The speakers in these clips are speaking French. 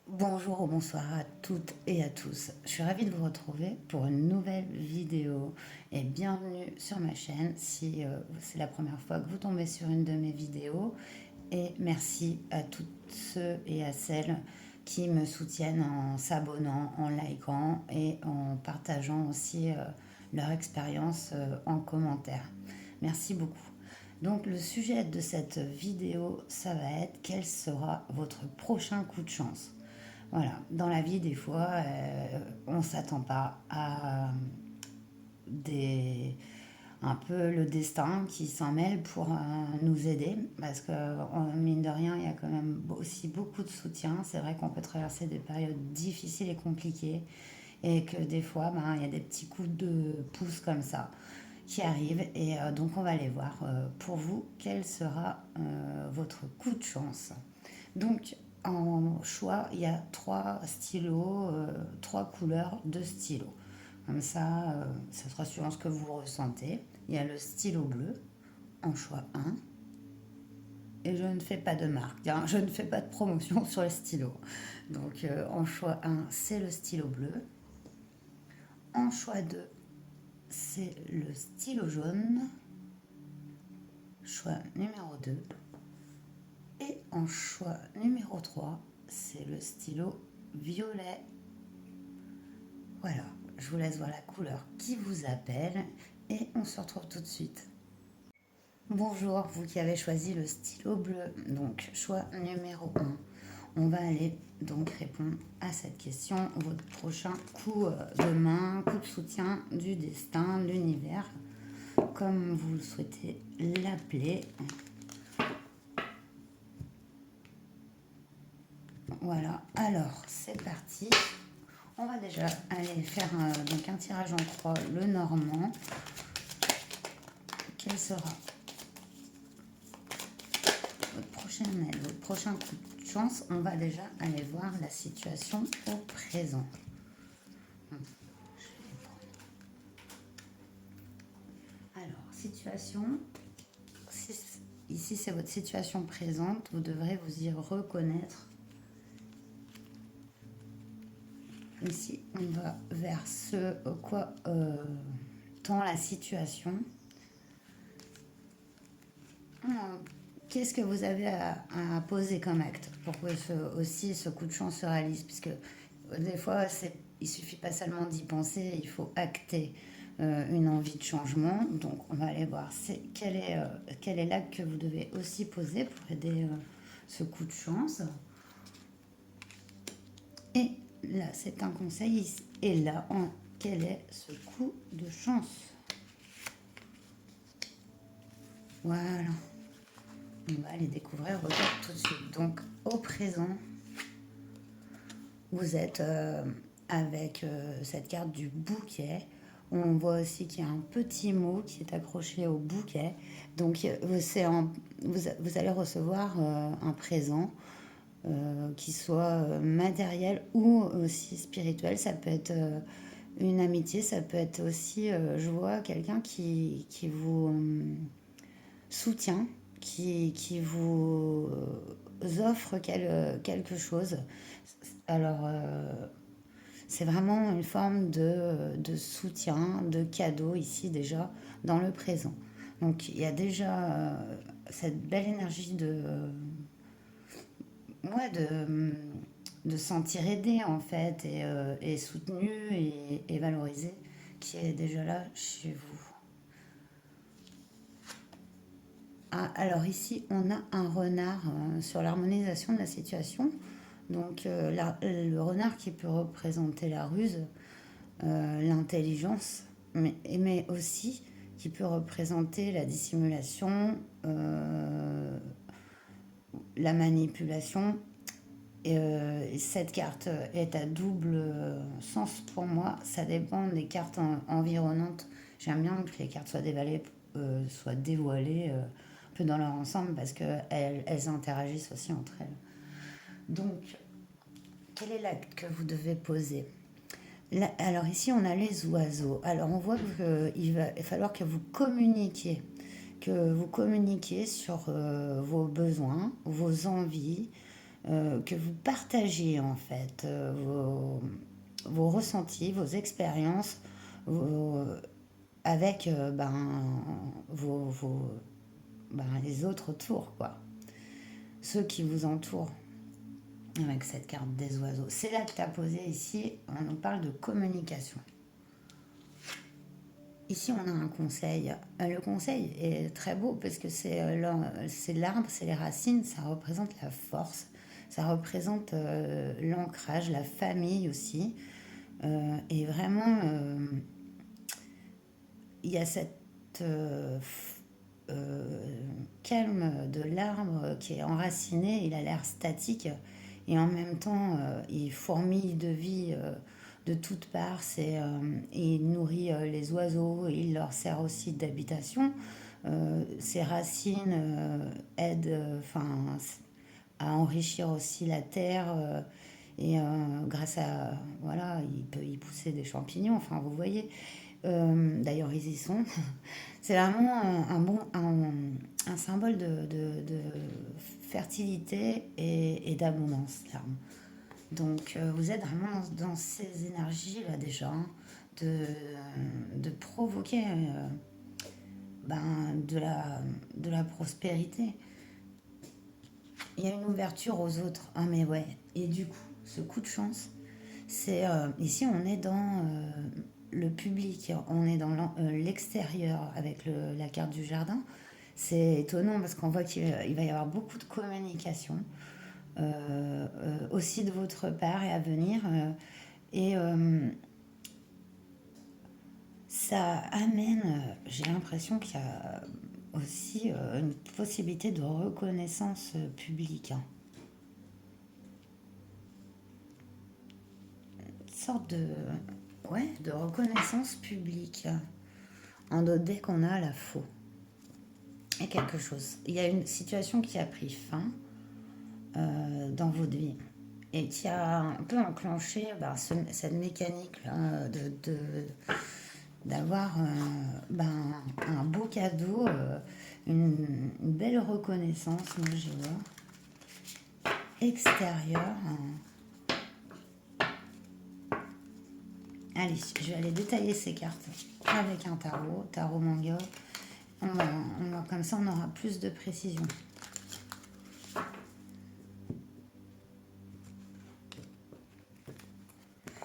Bonjour ou bonsoir à toutes et à tous. Je suis ravie de vous retrouver pour une nouvelle vidéo et bienvenue sur ma chaîne si c'est la première fois que vous tombez sur une de mes vidéos et merci à toutes ceux et à celles qui me soutiennent en s'abonnant, en likant et en partageant aussi leur expérience en commentaire. Merci beaucoup. Donc le sujet de cette vidéo, ça va être quel sera votre prochain coup de chance. Voilà, dans la vie, des fois, on ne s'attend pas à des, un peu le destin qui s'en mêle pour nous aider, parce que mine de rien, il y a quand même aussi beaucoup de soutien. C'est vrai qu'on peut traverser des périodes difficiles et compliquées, et que des fois, ben, il y a des petits coups de pouce comme ça qui arrivent, et donc on va aller voir pour vous quel sera votre coup de chance. Donc, en choix, il y a trois stylos, trois couleurs de stylos. Comme ça sera suivant ce que vous ressentez. Il y a le stylo bleu en choix un. Et je ne fais pas de marque, hein, je ne fais pas de promotion sur les stylos. Donc, en choix un, c'est le stylo bleu. En choix 2, c'est le stylo jaune. Choix numéro 2. Et en choix numéro 3, c'est le stylo violet. Voilà, je vous laisse voir la couleur qui vous appelle et on se retrouve tout de suite. Bonjour, vous qui avez choisi le stylo bleu, donc choix numéro 1. On va aller donc répondre à cette question, votre prochain coup de main, coup de soutien du destin, de l'univers, comme vous le souhaitez l'appeler. Voilà, alors c'est parti. On va déjà aller faire donc un tirage en croix, le normand. Quel sera votre prochaine aide, votre prochain coup de chance? On va déjà aller voir la situation au présent. Alors, situation. Ici, c'est votre situation présente. Vous devrez vous y reconnaître. Ici, on va vers ce quoi tend la situation. Qu'est-ce que vous avez à poser comme acte pour que aussi ce coup de chance se réalise? Puisque des fois, il suffit pas seulement d'y penser, il faut acter une envie de changement. Donc, on va aller voir quel est l'acte que vous devez aussi poser pour aider ce coup de chance. Et là, c'est un conseil. Et là, quel est ce coup de chance? Voilà. On va aller découvrir, regarde tout de suite. Donc, au présent, vous êtes avec cette carte du bouquet. On voit aussi qu'il y a un petit mot qui est accroché au bouquet. Donc, vous allez recevoir un présent qui soit matériel ou aussi spirituel. Ça peut être une amitié, ça peut être aussi, je vois, quelqu'un qui vous soutient, qui vous offre quelque chose. Alors, c'est vraiment une forme de soutien, de cadeau ici déjà dans le présent. Donc il y a déjà cette belle énergie ouais, de se sentir aidé en fait et soutenu et valorisé qui est déjà là chez vous. Ah, alors ici, on a un renard sur l'harmonisation de la situation. Donc le renard qui peut représenter la ruse, l'intelligence, mais aussi qui peut représenter la dissimulation, la manipulation. Et cette carte est à double sens pour moi. Ça dépend des cartes environnantes. J'aime bien que les cartes soient dévoilées un peu dans leur ensemble parce qu'elles interagissent aussi entre elles. Donc, quel est l'acte que vous devez poser? Là, alors ici, on a les oiseaux. Alors on voit qu'il va falloir que vous communiquiez sur vos besoins, vos envies, que vous partagiez en fait vos ressentis, vos expériences avec les autres autour, quoi. Ceux qui vous entourent avec cette carte des oiseaux. C'est là que tu as posé ici, on nous parle de communication. Ici, on a un conseil. Le conseil est très beau parce que c'est l'arbre, c'est les racines, ça représente la force, ça représente l'ancrage, la famille aussi. Et vraiment, il y a cette calme de l'arbre qui est enraciné, il a l'air statique et en même temps il fourmille de vie de toutes parts. Il nourrit les oiseaux, il leur sert aussi d'habitation. Ses racines aident à enrichir aussi la terre et grâce à voilà, il peut y pousser des champignons. Enfin, vous voyez. D'ailleurs, ils y sont. C'est vraiment un symbole de fertilité et d'abondance, l'arbre. Donc, vous êtes vraiment dans ces énergies-là déjà, hein, de, de provoquer de la prospérité. Il y a une ouverture aux autres. Ah, mais ouais. Et du coup, ce coup de chance, c'est ici, on est dans le public, on est dans l'extérieur avec la carte du jardin. C'est étonnant parce qu'on voit qu'il va y avoir beaucoup de communication aussi de votre part et à venir. Et ça amène, j'ai l'impression qu'il y a aussi une possibilité de reconnaissance publique, hein. Une sorte de reconnaissance publique. Dès qu'on a la faux. Et quelque chose. Il y a une situation qui a pris fin dans votre vie et qui a un peu enclenché cette mécanique là, d'avoir un beau cadeau, une belle reconnaissance, moi j'y vois, extérieure. Allez, je vais aller détailler ces cartes avec un tarot manga. Comme ça, on aura plus de précision.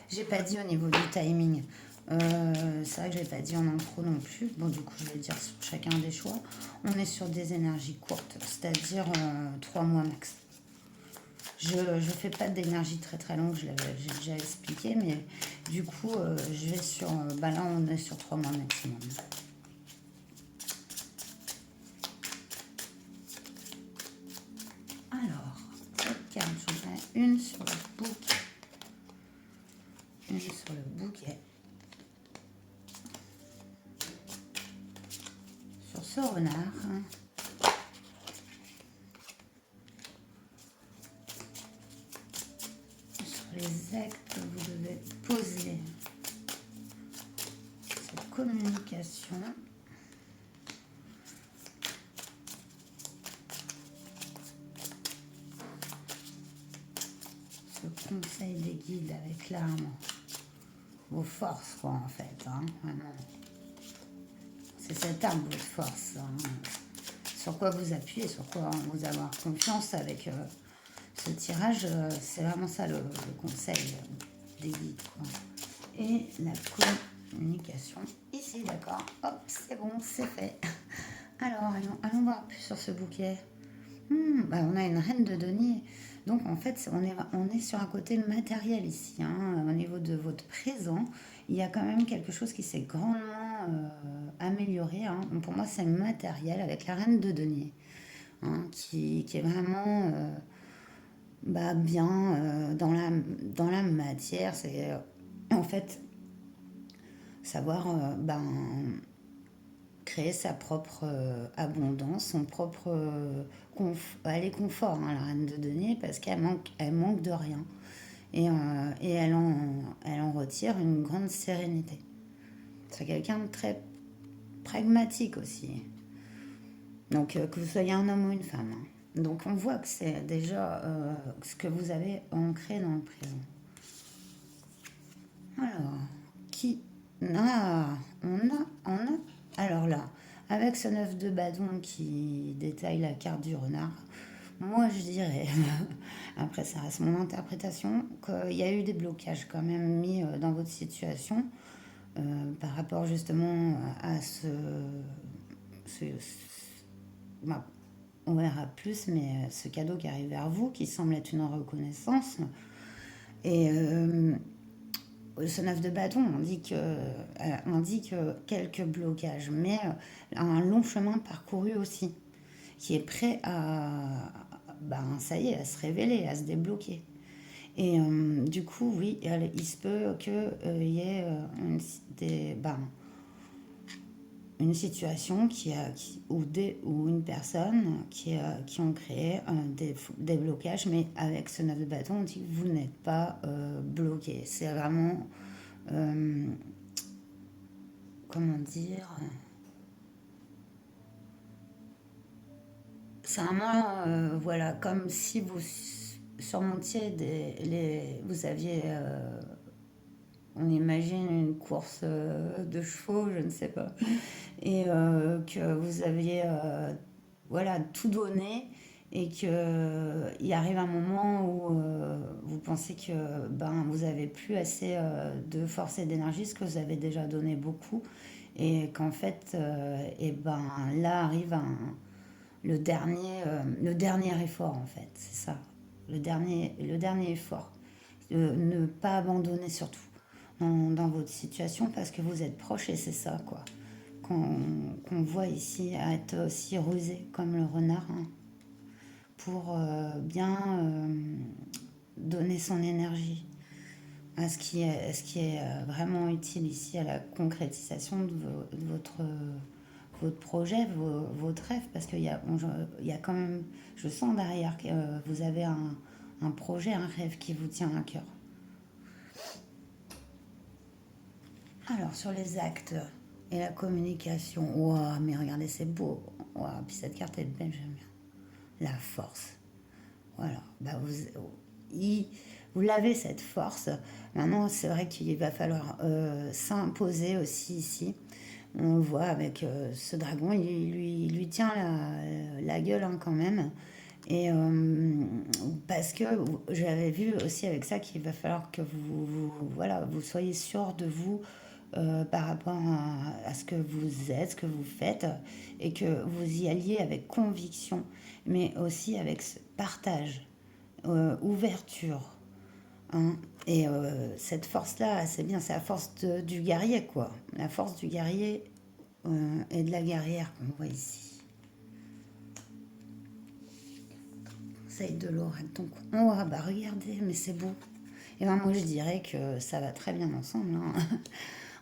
J'ai pas dit au niveau du timing. C'est vrai que je l'ai pas dit en intro non plus. Bon, du coup, je vais le dire sur chacun des choix. On est sur des énergies courtes, c'est-à-dire 3 mois max. Je ne fais pas d'énergie très très longue, j'ai déjà expliqué, mais du coup, je vais sur... là, on est sur 3 mois maximum. Alors, cette carte, j'en ai une sur le bouquet. Une sur le bouquet. Sur ce renard. Sur les actes que vous devez poser. Cette communication. Ce conseil des guides avec l'arme. Vos forces, quoi, en fait, hein, vraiment. C'est cette arme, votre force, hein. Sur quoi vous appuyez, sur quoi vous avoir confiance avec ce tirage, c'est vraiment ça le conseil des guides, quoi. Et la communication, ici, d'accord, hop, c'est bon, c'est fait. Alors, allons voir plus sur ce bouquet. On a une reine de denier. Donc en fait, on est sur un côté matériel ici, hein. Au niveau de votre présent, il y a quand même quelque chose qui s'est grandement amélioré, hein. Pour moi, c'est matériel avec la reine de denier, hein, qui est vraiment bien dans la matière. C'est en fait savoir créer sa propre abondance, son propre elle est confort, hein, la reine de denier, parce elle manque de rien. Et elle en retire une grande sérénité. C'est quelqu'un de très pragmatique aussi. Donc que vous soyez un homme ou une femme, hein. Donc on voit que c'est déjà ce que vous avez ancré dans le présent. Alors, qui on a, alors là, avec ce 9 de bâton qui détaille la carte du renard, moi je dirais, après ça reste mon interprétation, qu'il y a eu des blocages quand même mis dans votre situation par rapport justement à bah, on verra plus, mais ce cadeau qui arrive vers vous, qui semble être une reconnaissance. Et ce 9 de bâton indique quelques blocages, mais un long chemin parcouru aussi, qui est prêt ben, ça y est, à se révéler, à se débloquer. Et du coup, oui, il se peut qu'il y ait une situation ou une personne qui ont créé des blocages, mais avec ce 9 de bâton, on dit que vous n'êtes pas bloqué. C'est vraiment, euh, comment dire, c'est vraiment, voilà, comme si vous surmontiez vous aviez, on imagine une course de chevaux, je ne sais pas, et que vous aviez voilà, tout donné et qu'il arrive un moment où vous pensez que ben, vous avez plus assez de force et d'énergie, ce que vous avez déjà donné beaucoup, et qu'en fait, et ben, là arrive le dernier effort, en fait, c'est ça, le dernier effort. Ne pas abandonner surtout dans votre situation parce que vous êtes proche et c'est ça, quoi qu'on voit ici à être aussi rusé comme le renard hein, pour bien donner son énergie à ce qui est vraiment utile ici à la concrétisation votre projet, votre rêve, parce il y a quand même, je sens derrière que vous avez un projet, un rêve qui vous tient à cœur. Alors, sur les actes et la communication, wow, mais regardez, c'est beau. Wow, puis cette carte est belle, j'aime bien. La force. Voilà. Bah, vous l'avez cette force. Maintenant, c'est vrai qu'il va falloir s'imposer aussi ici. On le voit avec ce dragon, il lui tient la gueule hein, quand même. Et parce que j'avais vu aussi avec ça qu'il va falloir que voilà, vous soyez sûr de vous par rapport à ce que vous êtes, ce que vous faites, et que vous y alliez avec conviction, mais aussi avec ce partage, ouverture. Hein. Et cette force-là, c'est bien, c'est la force du guerrier, quoi. La force du guerrier et de la guerrière qu'on voit ici. Conseil de l'oracle. Donc, oh, bah regardez, mais c'est beau. Et ben moi, je dirais que ça va très bien ensemble. Hein.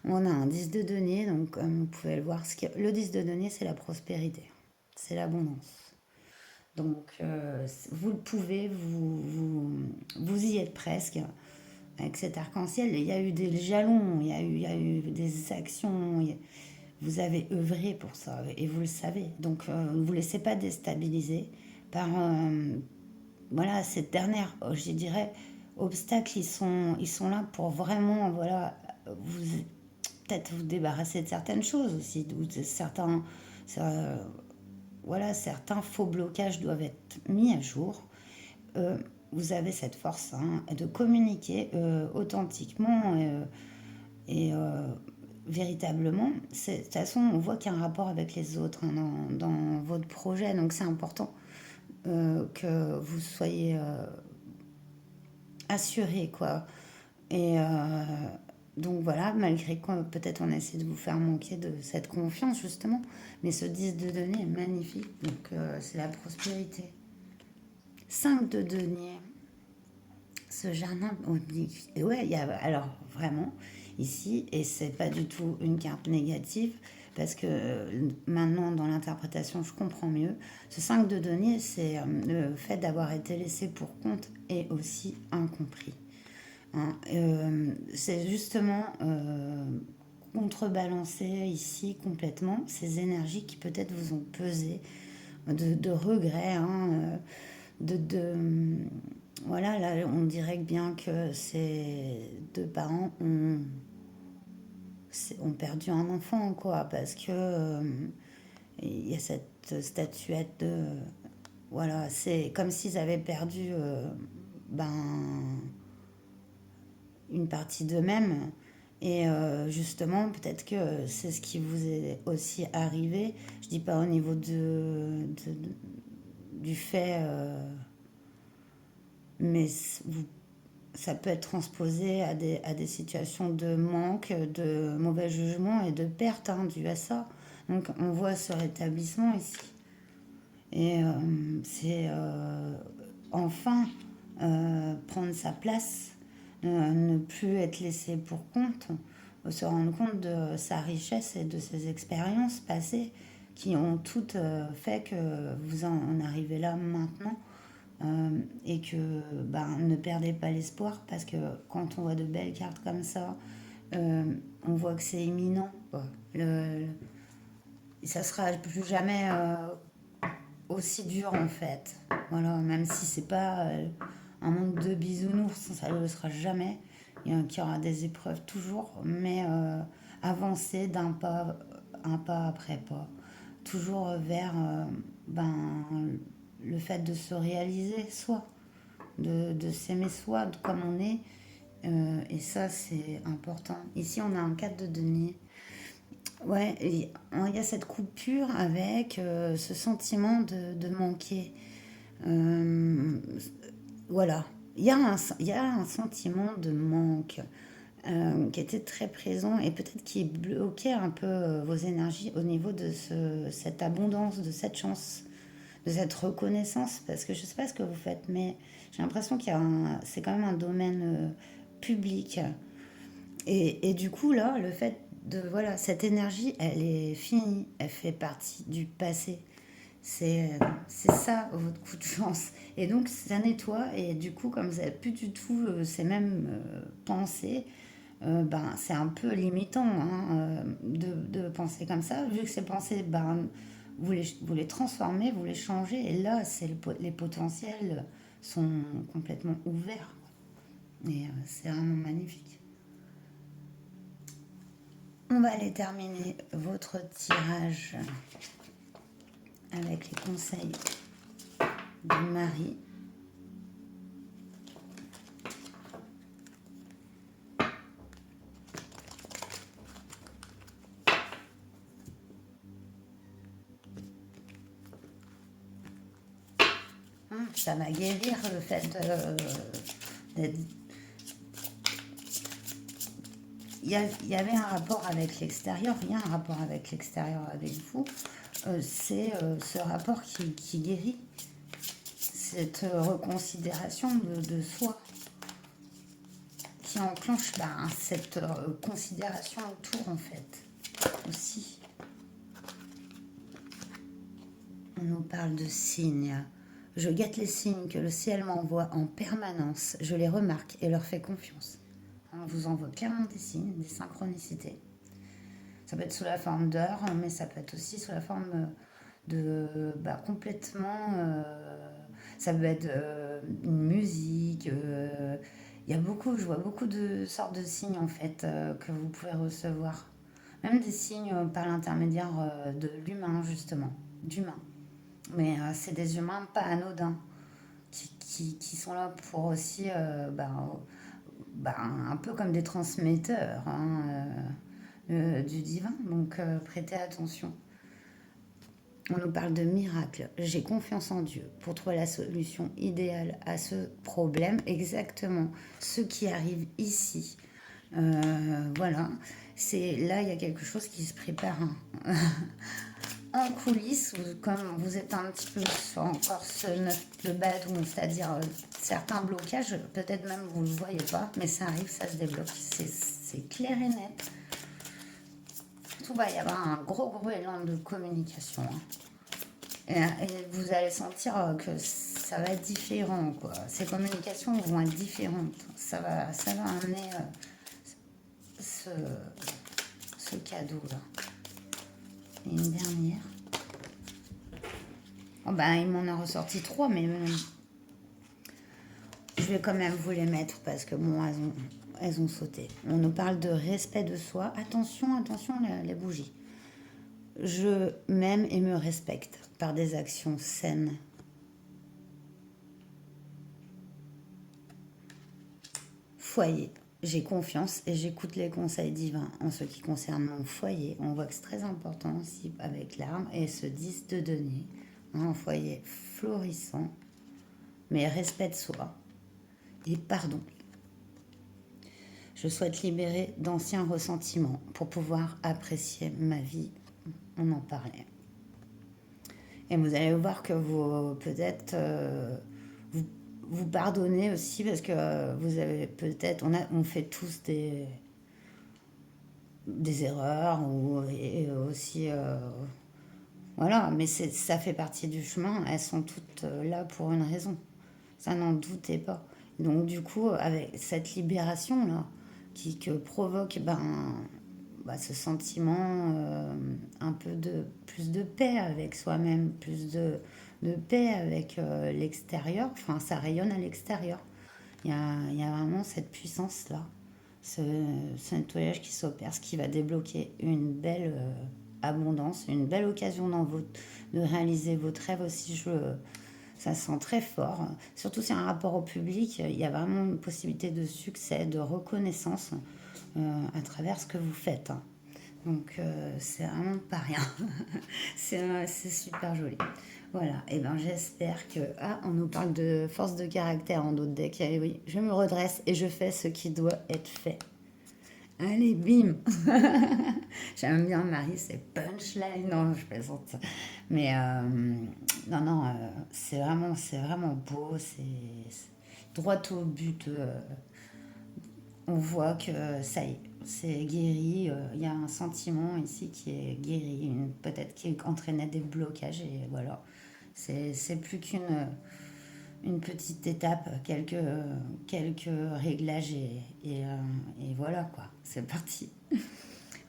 On a un 10 de denier, donc comme vous pouvez le voir, le 10 de denier, c'est la prospérité, c'est l'abondance. Donc, vous le pouvez, vous y êtes presque. Avec cet arc-en-ciel, il y a eu des jalons, il y a eu des actions, vous avez œuvré pour ça et vous le savez. Donc, ne vous laissez pas déstabiliser par voilà, cette dernière, je dirais, obstacles, ils sont là pour vraiment, voilà, vous, peut-être vous débarrasser de certaines choses aussi, de certains, ça, voilà, certains faux blocages doivent être mis à jour. Euh, vous avez cette force hein, de communiquer authentiquement et véritablement. De toute façon, on voit qu'il y a un rapport avec les autres hein, dans votre projet, donc c'est important que vous soyez assuré, quoi. Et donc voilà, malgré que peut-être on essaie de vous faire manquer de cette confiance, justement, mais ce 10 de denier est magnifique, donc c'est la prospérité. 5 de denier, ce jardin, on dit, ouais, il y a, alors vraiment, ici, et c'est pas du tout une carte négative, parce que maintenant dans l'interprétation je comprends mieux, ce 5 de denier, c'est le fait d'avoir été laissé pour compte et aussi incompris. Hein. C'est justement contrebalancer ici complètement ces énergies qui peut-être vous ont pesé de regrets, hein, voilà, là, on dirait bien que ces deux parents ont perdu un enfant, quoi, parce que il y a cette statuette de... Voilà, c'est comme s'ils avaient perdu ben, une partie d'eux-mêmes. Et justement, peut-être que c'est ce qui vous est aussi arrivé. Je dis pas au niveau du fait, mais ça peut être transposé à des situations de manque, de mauvais jugement et de perte hein, dû à ça. Donc on voit ce rétablissement ici. Et c'est enfin prendre sa place, ne plus être laissé pour compte, se rendre compte de sa richesse et de ses expériences passées qui ont toutes fait que vous en arrivez là maintenant. Et que ne perdez pas l'espoir parce que quand on voit de belles cartes comme ça, on voit que c'est imminent. Quoi. Ça sera plus jamais aussi dur en fait. Voilà, même si c'est pas un monde de bisounours, ça ne le sera jamais. Il y aura des épreuves toujours, mais avancer un pas après pas. Toujours vers le fait de se réaliser soi, de s'aimer soi comme on est. Et ça, c'est important. Ici, on a un 4 de denier. Ouais, il y a cette coupure avec ce sentiment de manquer. Euh, voilà, il y a un sentiment de manque qui était très présent et peut-être qui bloquait un peu vos énergies au niveau de cette abondance, de cette chance, de cette reconnaissance. Parce que je ne sais pas ce que vous faites, mais j'ai l'impression c'est quand même un domaine public. Et du coup, là, le fait de... Voilà, cette énergie, elle est finie. Elle fait partie du passé. C'est ça, votre coup de chance. Et donc, ça nettoie. Et du coup, comme vous n'avez plus du tout ces mêmes pensées, c'est un peu limitant hein, de penser comme ça. Vu que ces pensées, vous les transformez, vous les changez. Et là, les potentiels sont complètement ouverts. Et c'est vraiment magnifique. On va aller terminer votre tirage avec les conseils de Marie. Ça va guérir le fait d'être... Il y avait un rapport avec l'extérieur, il y a un rapport avec l'extérieur avec vous. C'est ce rapport qui guérit, cette reconsidération de soi, qui enclenche cette considération autour en fait, aussi. On nous parle de signes. Je guette les signes que le ciel m'envoie en permanence. Je les remarque et leur fais confiance. On vous envoie clairement des signes, des synchronicités. Ça peut être sous la forme d'heures, mais ça peut être aussi sous la forme de complètement... ça peut être une musique. Je vois beaucoup de sortes de signes en fait que vous pouvez recevoir. Même des signes par l'intermédiaire de l'humain justement, d'humain. Mais c'est des humains pas anodins qui sont là pour aussi un peu comme des transmetteurs hein, du divin. Donc prêtez attention. On nous parle de miracle. J'ai confiance en Dieu pour trouver la solution idéale à ce problème. Exactement ce qui arrive ici. Voilà. Là, il y a quelque chose qui se prépare hein. En coulisses, comme vous êtes un petit peu sur encore le bad, c'est-à-dire certains blocages, peut-être même vous ne le voyez pas, mais ça arrive, ça se débloque. C'est clair et net. Tout va y avoir un gros élan de communication. Hein. Et vous allez sentir que ça va être différent. Quoi. Ces communications vont être différentes. Ça va amener ce cadeau-là. Et une dernière. Oh, ben, il m'en a ressorti 3, mais je vais quand même vous les mettre parce que bon, elles ont sauté. On nous parle de respect de soi. Attention, attention, les bougies. Je m'aime et me respecte par des actions saines. Foyer. J'ai confiance et j'écoute les conseils divins en ce qui concerne mon foyer. On voit que c'est très important aussi avec l'arbre et ce 10 de denier. Un foyer florissant, mais respect de soi et pardon. Je souhaite libérer d'anciens ressentiments pour pouvoir apprécier ma vie. On en parlait. Et vous allez voir que vous, peut-être, vous, vous pardonnez aussi parce que vous avez peut-être, on fait tous des erreurs et aussi, voilà, mais ça fait partie du chemin. Elles sont toutes là pour une raison. Ça n'en doutez pas. Donc du coup, avec cette libération-là, que provoque ce sentiment un peu de plus de paix avec soi-même, plus de paix avec l'extérieur, enfin ça rayonne à l'extérieur. Il y a vraiment cette puissance-là, ce, ce nettoyage qui s'opère, ce qui va débloquer une belle abondance, une belle occasion de réaliser votre rêve aussi. Ça sent très fort. Surtout si y a un rapport au public, il y a vraiment une possibilité de succès, de reconnaissance à travers ce que vous faites, hein. Donc c'est vraiment pas rien. C'est super joli. Voilà, et ben j'espère que... Ah, on nous parle de force de caractère en d'autres decks. Eh oui, je me redresse et je fais ce qui doit être fait. Allez, bim. J'aime bien Marie, c'est punchline. Non, je plaisante. Mais non, non, c'est vraiment beau. C'est droit au but. On voit que ça y est, c'est guéri. Il y a un sentiment ici qui est guéri, peut-être qui entraînait des blocages. Et voilà, c'est plus qu'une petite étape, quelques réglages et voilà quoi, c'est parti.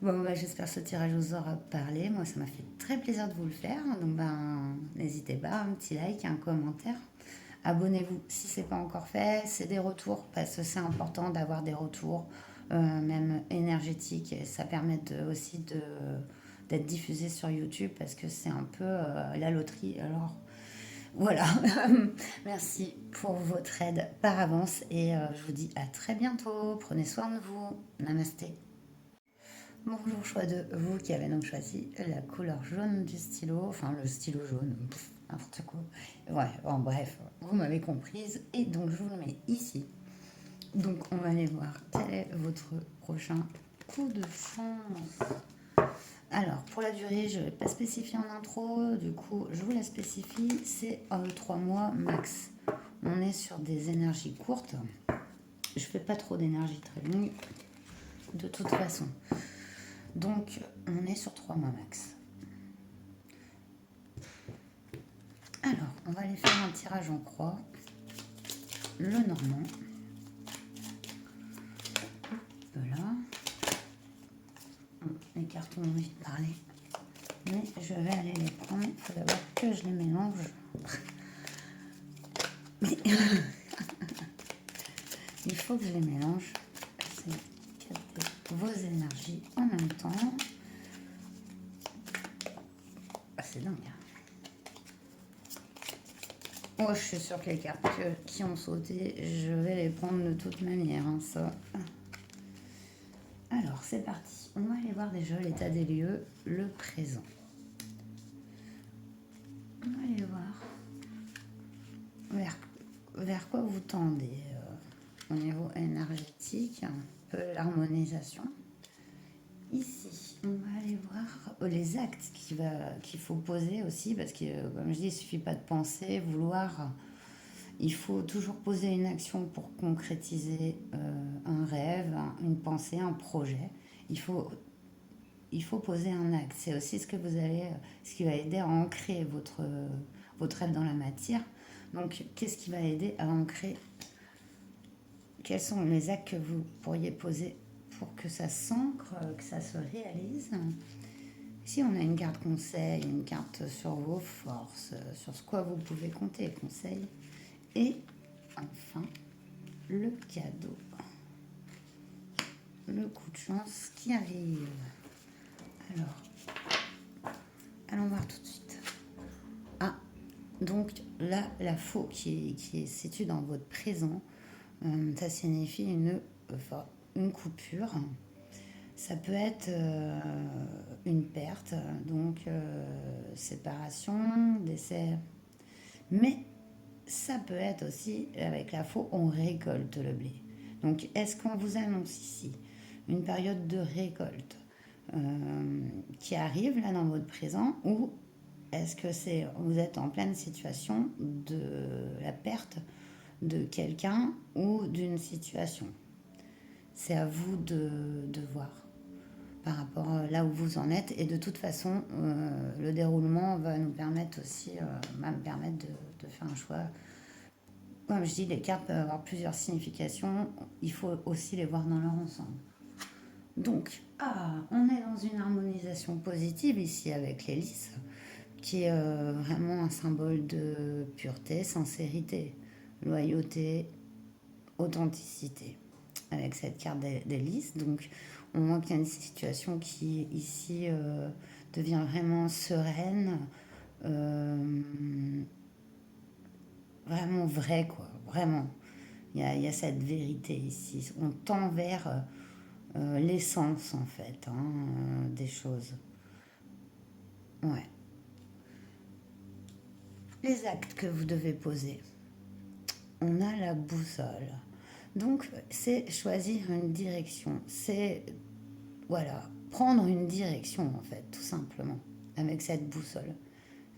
Bon, bah, j'espère que ce tirage vous aura parlé. Moi, ça m'a fait très plaisir de vous le faire. Donc, n'hésitez pas, un petit like, un commentaire. Abonnez-vous si ce n'est pas encore fait. C'est des retours parce que c'est important d'avoir des retours, même énergétiques. Et ça permet aussi d'être diffusé sur YouTube parce que c'est un peu la loterie. Alors, voilà. Merci pour votre aide par avance et je vous dis à très bientôt. Prenez soin de vous. Namasté. Bonjour choix de vous qui avez donc choisi la couleur jaune du stylo, enfin le stylo jaune, n'importe quoi. Ouais, bon, bref, vous m'avez comprise et donc je vous le mets ici. Donc on va aller voir quel est votre prochain coup de chance. Alors pour la durée, je ne vais pas spécifier en intro, du coup je vous la spécifie, c'est 3 mois max. On est sur des énergies courtes, je fais pas trop d'énergie très longue de toute façon. Donc, on est sur 3 mois max. Alors, on va aller faire un tirage en croix. Le normand. Voilà. Les cartons ont envie de parler. Mais je vais aller les prendre. Il faut d'abord que je les mélange. Mais il faut que je les mélange. C'est capter vos énergies en même temps. Ah, c'est dingue. Moi, je suis sûre que les cartes qui ont sauté, je vais les prendre de toute manière, hein, ça. Alors, c'est parti. On va aller voir déjà l'état des lieux, le présent. On va aller voir vers quoi vous tendez au niveau énergétique, un peu l'harmonisation. Ici, on va aller voir les actes qu'il faut poser aussi, parce que, comme je dis, il ne suffit pas de penser, vouloir. Il faut toujours poser une action pour concrétiser un rêve, une pensée, un projet. Il faut poser un acte. C'est aussi ce qui va aider à ancrer votre rêve dans la matière. Donc, qu'est-ce qui va aider à ancrer? Quels sont les actes que vous pourriez poser pour que ça s'ancre, que ça se réalise? Ici, on a une carte conseil, une carte sur vos forces, sur ce quoi vous pouvez compter, conseil. Et enfin, le cadeau. Le coup de chance qui arrive. Alors, allons voir tout de suite. Ah, donc là, la faux qui est située dans votre présent, ça signifie une coupure. Ça peut être une perte, donc séparation, décès. Mais ça peut être aussi, avec la faux, on récolte le blé. Donc, est-ce qu'on vous annonce ici une période de récolte qui arrive là dans votre présent, ou est-ce que vous êtes en pleine situation de la perte de quelqu'un ou d'une situation? C'est à vous de voir par rapport là où vous en êtes. Et de toute façon, le déroulement va nous permettre aussi, va me permettre de faire un choix. Comme je dis, les cartes peuvent avoir plusieurs significations. Il faut aussi les voir dans leur ensemble. Donc, on est dans une harmonisation positive ici avec l'hélice, qui est vraiment un symbole de pureté, sincérité, loyauté, authenticité. Avec cette carte d'hélice, donc on voit qu'il y a une situation qui ici devient vraiment sereine, euh, vraiment vraie, quoi, vraiment. Il y a cette vérité ici. On tend vers l'essence, en fait, des choses. Ouais. Les actes que vous devez poser. On a la boussole. Donc, c'est choisir une direction. C'est, voilà, prendre une direction, en fait, tout simplement, avec cette boussole.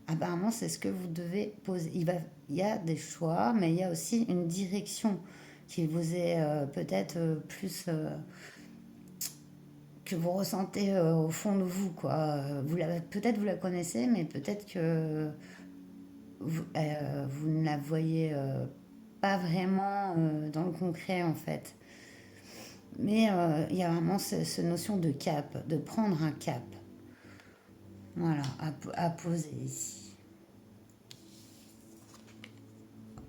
Apparemment, c'est ce que vous devez poser. Il y a des choix, mais il y a aussi une direction qui vous est peut-être plus que vous ressentez au fond de vous, quoi. Peut-être vous la connaissez, mais peut-être que vous ne la voyez pas vraiment dans le concret, en fait. Mais il y a vraiment cette notion de cap, de prendre un cap. Voilà, à poser ici.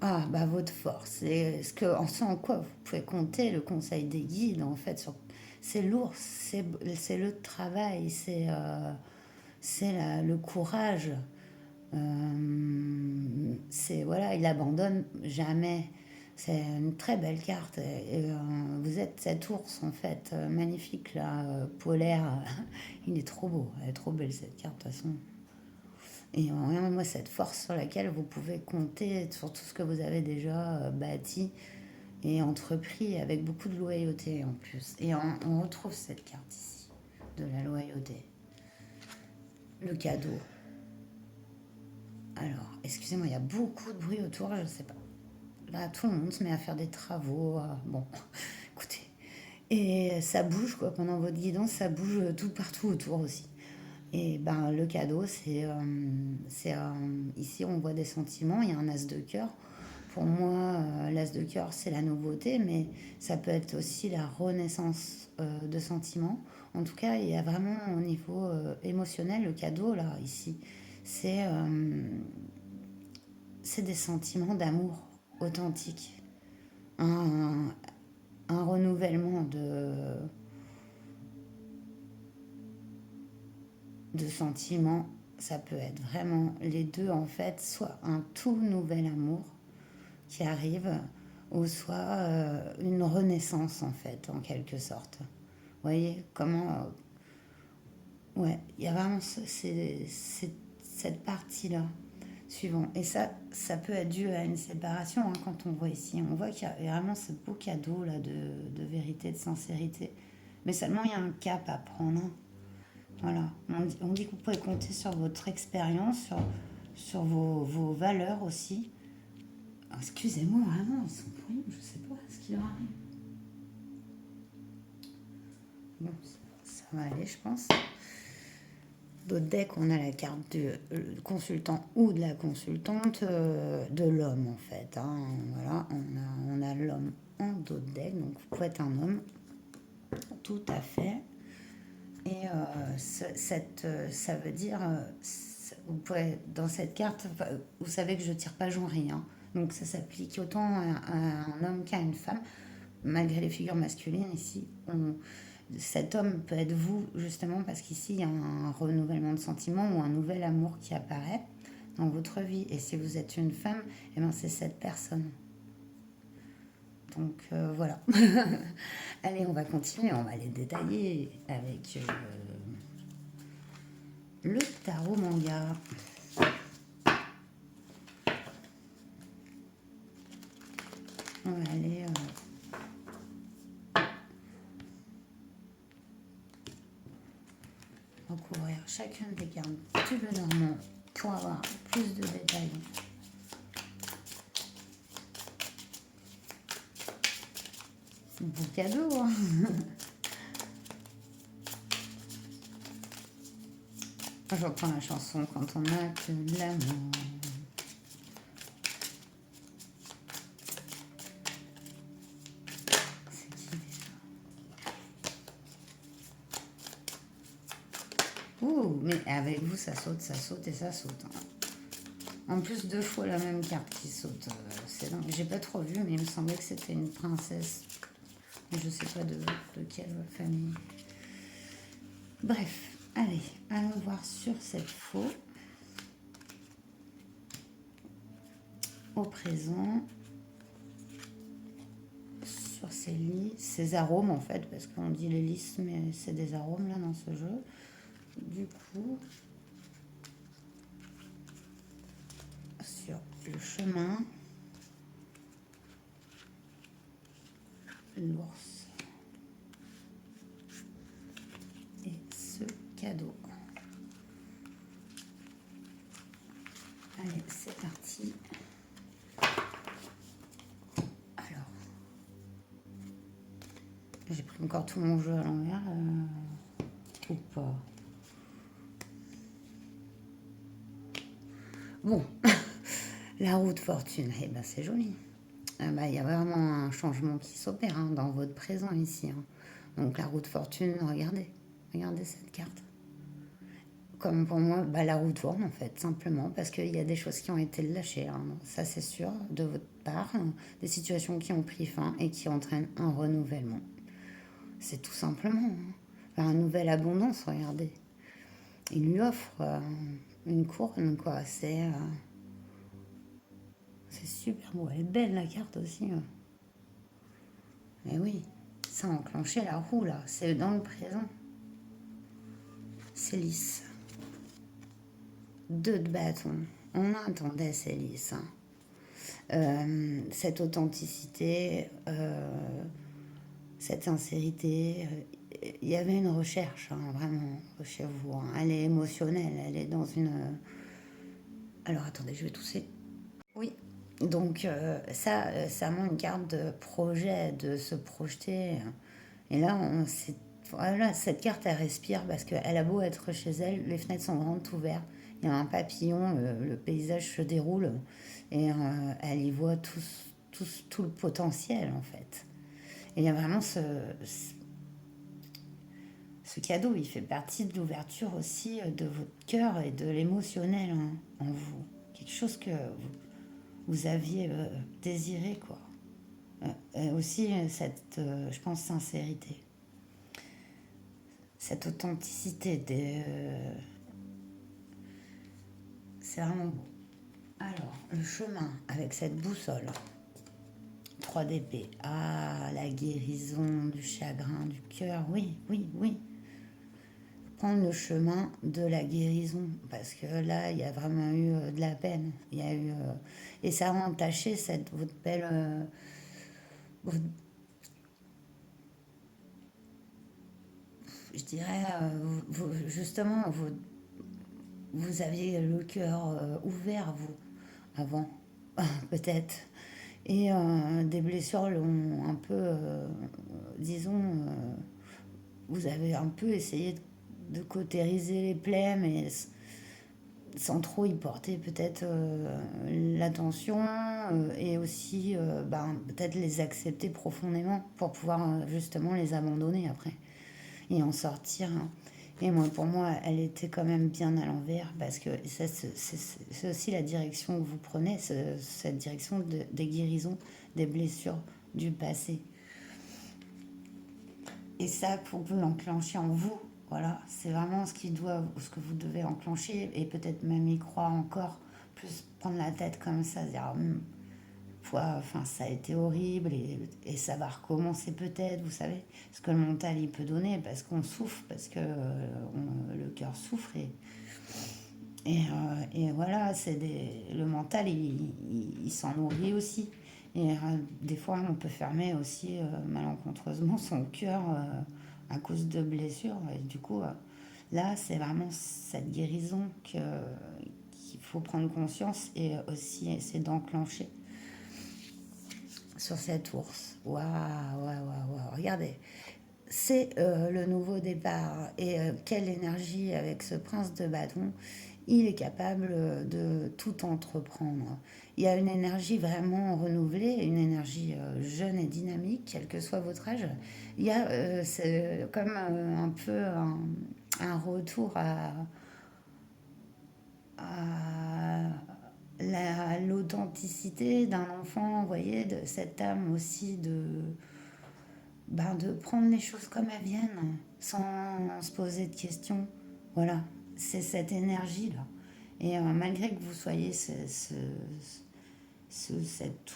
Ah, bah votre force. C'est en quoi vous pouvez compter le conseil des guides, en fait. C'est lourd, c'est le travail, c'est le courage. Voilà, il abandonne jamais. C'est une très belle carte. Vous êtes cet ours, en fait, magnifique, là, polaire. Il est trop beau. Elle est trop belle, cette carte, de toute façon. Et regardez-moi cette force sur laquelle vous pouvez compter sur tout ce que vous avez déjà bâti et entrepris avec beaucoup de loyauté en plus. Et on retrouve cette carte ici, de la loyauté. Le cadeau. Alors, excusez-moi, il y a beaucoup de bruit autour, je ne sais pas. Là, tout le monde se met à faire des travaux. Bon, écoutez. Et ça bouge, quoi. Pendant votre guidance, ça bouge tout partout autour aussi. Et ben, le cadeau, ici, on voit des sentiments. Il y a un as de cœur. Pour moi, l'as de cœur, c'est la nouveauté, mais ça peut être aussi la renaissance de sentiments. En tout cas, il y a vraiment au niveau émotionnel, le cadeau, là, ici, c'est c'est des sentiments d'amour authentique. Un, un renouvellement de sentiments. Ça peut être vraiment les deux, en fait, soit un tout nouvel amour qui arrive, ou soit une renaissance, en fait, en quelque sorte. Vous voyez comment... ouais, il y a vraiment cette partie-là, suivant. Et ça peut être dû à une séparation, quand on voit ici. On voit qu'il y a vraiment ce beau cadeau là de vérité, de sincérité. Mais seulement, il y a un cap à prendre. Voilà. On dit que vous pouvez compter sur votre expérience, sur vos valeurs aussi. Ah, excusez-moi, vraiment, ils sont bruyants, je sais pas ce qui leur arrive. Bon, ça va aller, je pense. D'autres decks, on a la carte du consultant ou de la consultante, de l'homme, en fait. Voilà, on a l'homme en d'autres decks, donc vous pouvez être un homme. Tout à fait. Et ça veut dire, vous pouvez, dans cette carte, enfin, vous savez que je tire pas genré, hein. Donc ça s'applique autant à un homme qu'à une femme, malgré les figures masculines ici. Cet homme peut être vous, justement, parce qu'ici, il y a un renouvellement de sentiments ou un nouvel amour qui apparaît dans votre vie. Et si vous êtes une femme, eh ben, c'est cette personne. Donc voilà. Allez, on va continuer, on va les détailler avec le tarot manga. On va aller recouvrir chacune des cartes du Lenormand pour avoir plus de détails. Beau cadeau, hein. J'entends la chanson quand on a que de l'amour. C'est qui déjà? Ouh, mais avec vous, ça saute et ça saute, hein. En plus, 2 fois la même carte qui saute. C'est dingue. J'ai pas trop vu, mais il me semblait que c'était une princesse. Je sais pas de quelle famille. Bref, allez, allons voir sur cette faux. Au présent, sur ces lys, ces arômes en fait, parce qu'on dit les lys, mais c'est des arômes là dans ce jeu. Du coup, sur le chemin, l'ours et ce cadeau. Allez, c'est parti. Alors, j'ai pris encore tout mon jeu à l'envers ou pas. Bon, la roue de fortune, eh ben c'est joli. Il y a vraiment un changement qui s'opère hein, dans votre présent ici, hein. Donc la roue de fortune, regardez cette carte. Comme pour moi, la roue tourne en fait, simplement parce qu'il y a des choses qui ont été lâchées, hein. Ça c'est sûr, de votre part, hein, des situations qui ont pris fin et qui entraînent un renouvellement. C'est tout simplement hein. Une nouvelle abondance, regardez. Il lui offre une couronne, quoi. C'est super beau. Elle est belle la carte aussi, hein. Mais oui, ça a enclenché la roue là. C'est dans le présent. C'est lisse. 2 de bâton. On attendait ces lisses, hein. Cette authenticité, cette sincérité, il y avait une recherche, hein, vraiment, chez vous, hein. Elle est émotionnelle, elle est dans une... Alors attendez, je vais tousser. Oui, donc ça montre une carte de projet, de se projeter. Et là, voilà, cette carte, elle respire parce qu'elle a beau être chez elle, les fenêtres sont grandes ouvertes, il y a un papillon, le paysage se déroule et elle y voit tout le potentiel en fait. Et il y a vraiment ce cadeau, il fait partie de l'ouverture aussi de votre cœur et de l'émotionnel hein, en vous. Quelque chose que vous aviez désiré, quoi. Et aussi je pense, sincérité. Cette authenticité, c'est vraiment beau. Alors, le chemin avec cette boussole. 3 d'épée. Ah, la guérison du chagrin, du cœur. Oui, oui, oui. Prendre le chemin de la guérison. Parce que là, il y a vraiment eu de la peine. Il y a eu... et ça a entaché votre belle... votre- je dirais, justement, vous aviez le cœur ouvert, vous, avant, peut-être. Et des blessures l'ont un peu, disons, vous avez un peu essayé de cautériser les plaies, mais sans trop y porter peut-être l'attention et aussi peut-être les accepter profondément pour pouvoir justement les abandonner après et en sortir, hein. Et moi, pour moi, elle était quand même bien à l'envers parce que ça, c'est aussi la direction que vous prenez, cette direction des guérisons, des blessures du passé. Et ça, il faut que vous l'enclenchiez en vous. Voilà, c'est vraiment ce que vous devez enclencher et peut-être même y croire encore, plus prendre la tête comme ça, dire enfin, ça a été horrible et ça va recommencer peut-être, vous savez, ce que le mental il peut donner parce qu'on souffre, parce que le cœur souffre et voilà, le mental il s'en nourrit aussi. Et des fois, on peut fermer aussi malencontreusement son cœur à cause de blessures. Et du coup, là, c'est vraiment cette guérison qu'il faut prendre conscience et aussi essayer d'enclencher sur cet ours. Waouh, waouh, waouh, waouh. Regardez, c'est le nouveau départ. Et quelle énergie avec ce prince de bâton. Il est capable de tout entreprendre. Il y a une énergie vraiment renouvelée, une énergie jeune et dynamique, quel que soit votre âge. Il y a c'est comme un peu un retour à l'authenticité d'un enfant, vous voyez, de cette âme aussi de prendre les choses comme elles viennent, sans se poser de questions. Voilà, c'est cette énergie-là. Et malgré que vous soyez cet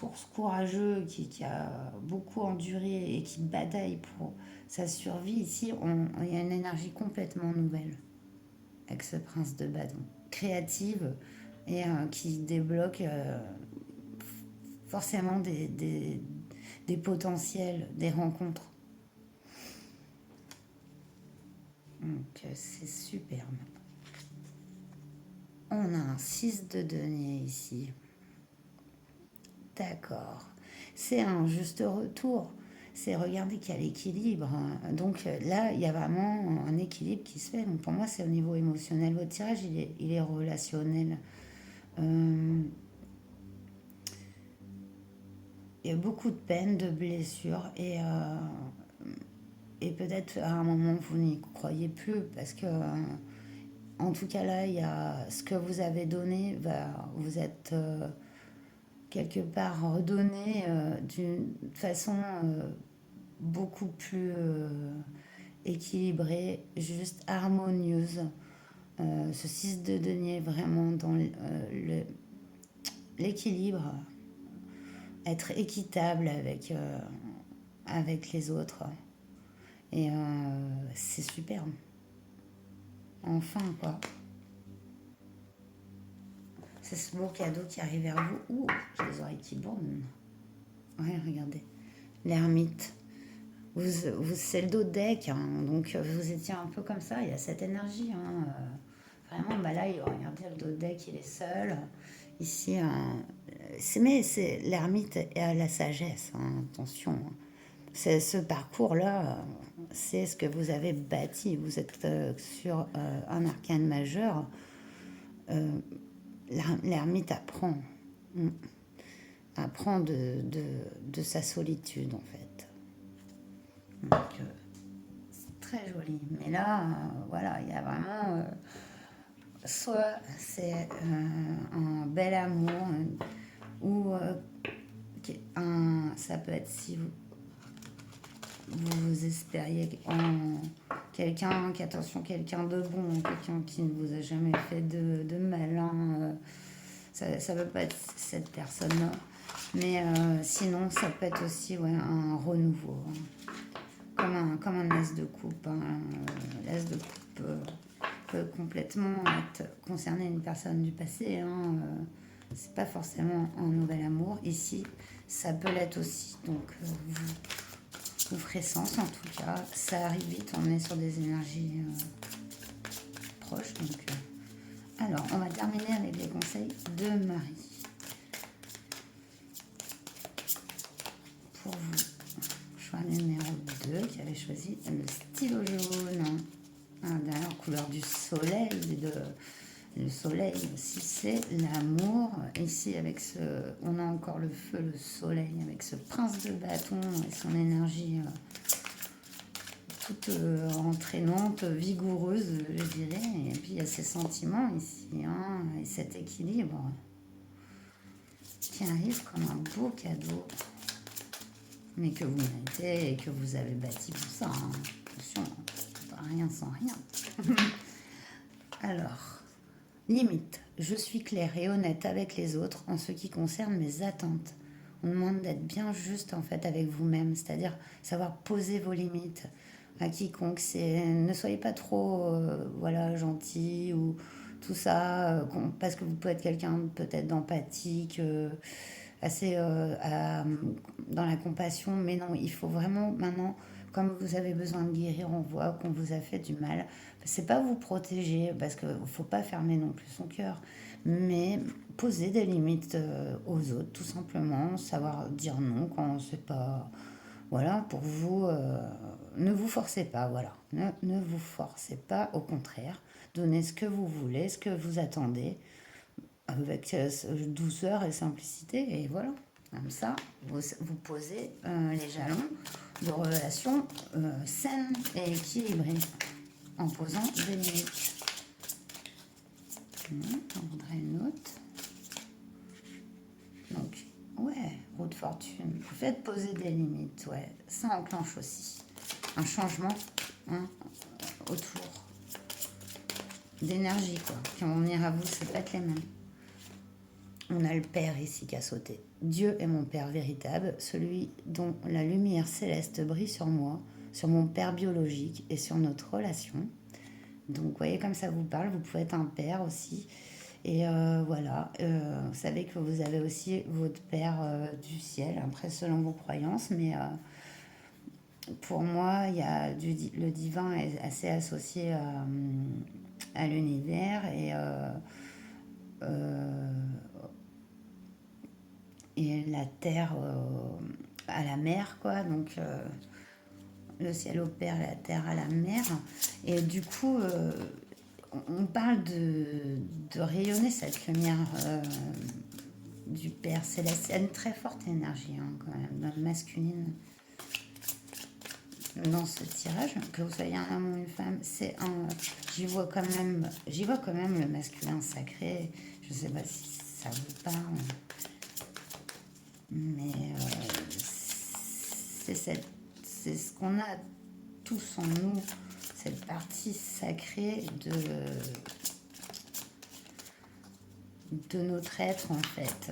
ours courageux qui a beaucoup enduré et qui bataille pour sa survie, ici, il y a une énergie complètement nouvelle avec ce prince de bâton. Créative et qui débloque forcément des potentiels, des rencontres. Donc c'est superbe. On a un 6 de denier ici. D'accord. C'est un juste retour. C'est regarder qu'il y a l'équilibre. Donc là, il y a vraiment un équilibre qui se fait. Donc pour moi, c'est au niveau émotionnel. Votre tirage, il est relationnel. Euh, il y a beaucoup de peine, de blessures et peut-être à un moment vous n'y croyez plus parce que en tout cas là il y a ce que vous avez donné, vous êtes quelque part redonné d'une façon beaucoup plus équilibrée, juste harmonieuse. Ce 6 de denier vraiment dans l'équilibre, être équitable avec les autres. Et c'est super. Enfin, quoi. C'est ce beau cadeau qui arrive vers vous. Ouh, j'ai les oreilles qui bourdent. Ouais, regardez. L'ermite. C'est le dos de deck, hein, donc vous étiez un peu comme ça. Il y a cette énergie. Hein, vraiment, bah là, regardez, le dos de deck, il est seul. Ici, mais c'est l'ermite et à la sagesse. Hein, attention. C'est ce parcours-là, c'est ce que vous avez bâti. Vous êtes sur un arcane majeur. Euh, L'ermite apprend. Mm. Apprend de sa solitude, en fait. Donc, c'est très joli. Mais là, voilà, il y a vraiment... soit c'est un bel amour, ou ça peut être si vous espériez en quelqu'un, quelqu'un de bon, quelqu'un qui ne vous a jamais fait de malin. Ça ne veut pas être cette personne-là. Mais sinon, ça peut être aussi ouais, un renouveau. Hein. Comme un as de coupe. Hein. L'as de coupe peut complètement concerner une personne du passé. Hein. C'est pas forcément un nouvel amour. Ici, ça peut l'être aussi. Donc, vous ferez sens en tout cas. Ça arrive vite. On est sur des énergies proches. Donc, alors, on va terminer avec les conseils de Marie. Pour vous, choix numéro 2 qui avait choisi le stylo jaune. D'ailleurs, couleur du soleil. Le soleil aussi, c'est l'amour. Ici, on a encore le feu, le soleil, avec ce prince de bâton et son énergie toute entraînante, vigoureuse, je dirais. Et puis il y a ces sentiments ici, hein, et cet équilibre qui arrive comme un beau cadeau, mais que vous méritez et que vous avez bâti pour ça. Hein. Attention, rien sans rien. Alors, limite, je suis claire et honnête avec les autres en ce qui concerne mes attentes. On demande d'être bien juste en fait avec vous-même, c'est-à-dire savoir poser vos limites à quiconque. Ne soyez pas trop voilà, gentil ou tout ça, parce que vous pouvez être quelqu'un peut-être d'empathique, assez dans la compassion, mais non, il faut vraiment maintenant, comme vous avez besoin de guérir, on voit qu'on vous a fait du mal. C'est pas vous protéger, parce qu'il ne faut pas fermer non plus son cœur, mais poser des limites aux autres, tout simplement, savoir dire non quand c'est pas. Voilà, pour vous, ne vous forcez pas, voilà. Ne vous forcez pas, au contraire. Donnez ce que vous voulez, ce que vous attendez avec douceur et simplicité. Et voilà, comme ça, vous posez les jalons de relations saines et équilibrées en posant des limites. On voudrait une autre. Donc, ouais, roue de fortune. Le fait de poser des limites, ouais, ça enclenche aussi un changement hein, autour d'énergie, quoi. Qui vont venir à vous, c'est pas que les mêmes. On a le Père ici qui a sauté. Dieu est mon Père véritable, celui dont la lumière céleste brille sur moi, sur mon Père biologique et sur notre relation. Donc, vous voyez comme ça vous parle, vous pouvez être un père aussi. Et voilà, vous savez que vous avez aussi votre Père du ciel, après selon vos croyances, mais pour moi, il y a le divin est assez associé à l'univers euh, et la terre à la mer, quoi. Donc le ciel au Père, la terre à la mer. Et du coup, on parle de rayonner cette lumière du Père céleste. Il y a une très forte énergie hein, quand même, masculine dans ce tirage, que vous soyez un homme ou une femme, c'est un. J'y vois quand même le masculin sacré. Je sais pas si ça vous parle, mais c'est ce qu'on a tous en nous, cette partie sacrée de notre être en fait,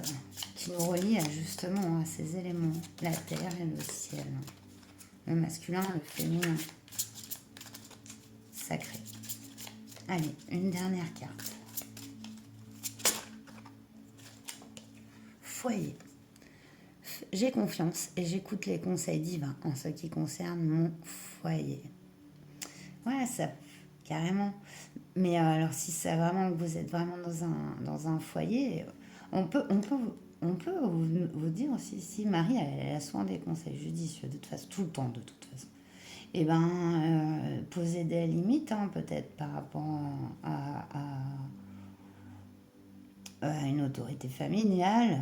qui nous relie justement à ces éléments, la terre et le ciel, le masculin, le féminin, sacré. Allez, une dernière carte. Foyer. J'ai confiance et j'écoute les conseils divins en ce qui concerne mon foyer. Ouais, ça, carrément. Mais alors, si c'est vraiment que vous êtes vraiment dans un foyer, on peut, on peut, on peut vous dire aussi, si Marie, elle a soin des conseils judicieux, de toute façon, tout le temps, de toute façon. Et ben, poser des limites, hein, peut-être par rapport à une autorité familiale.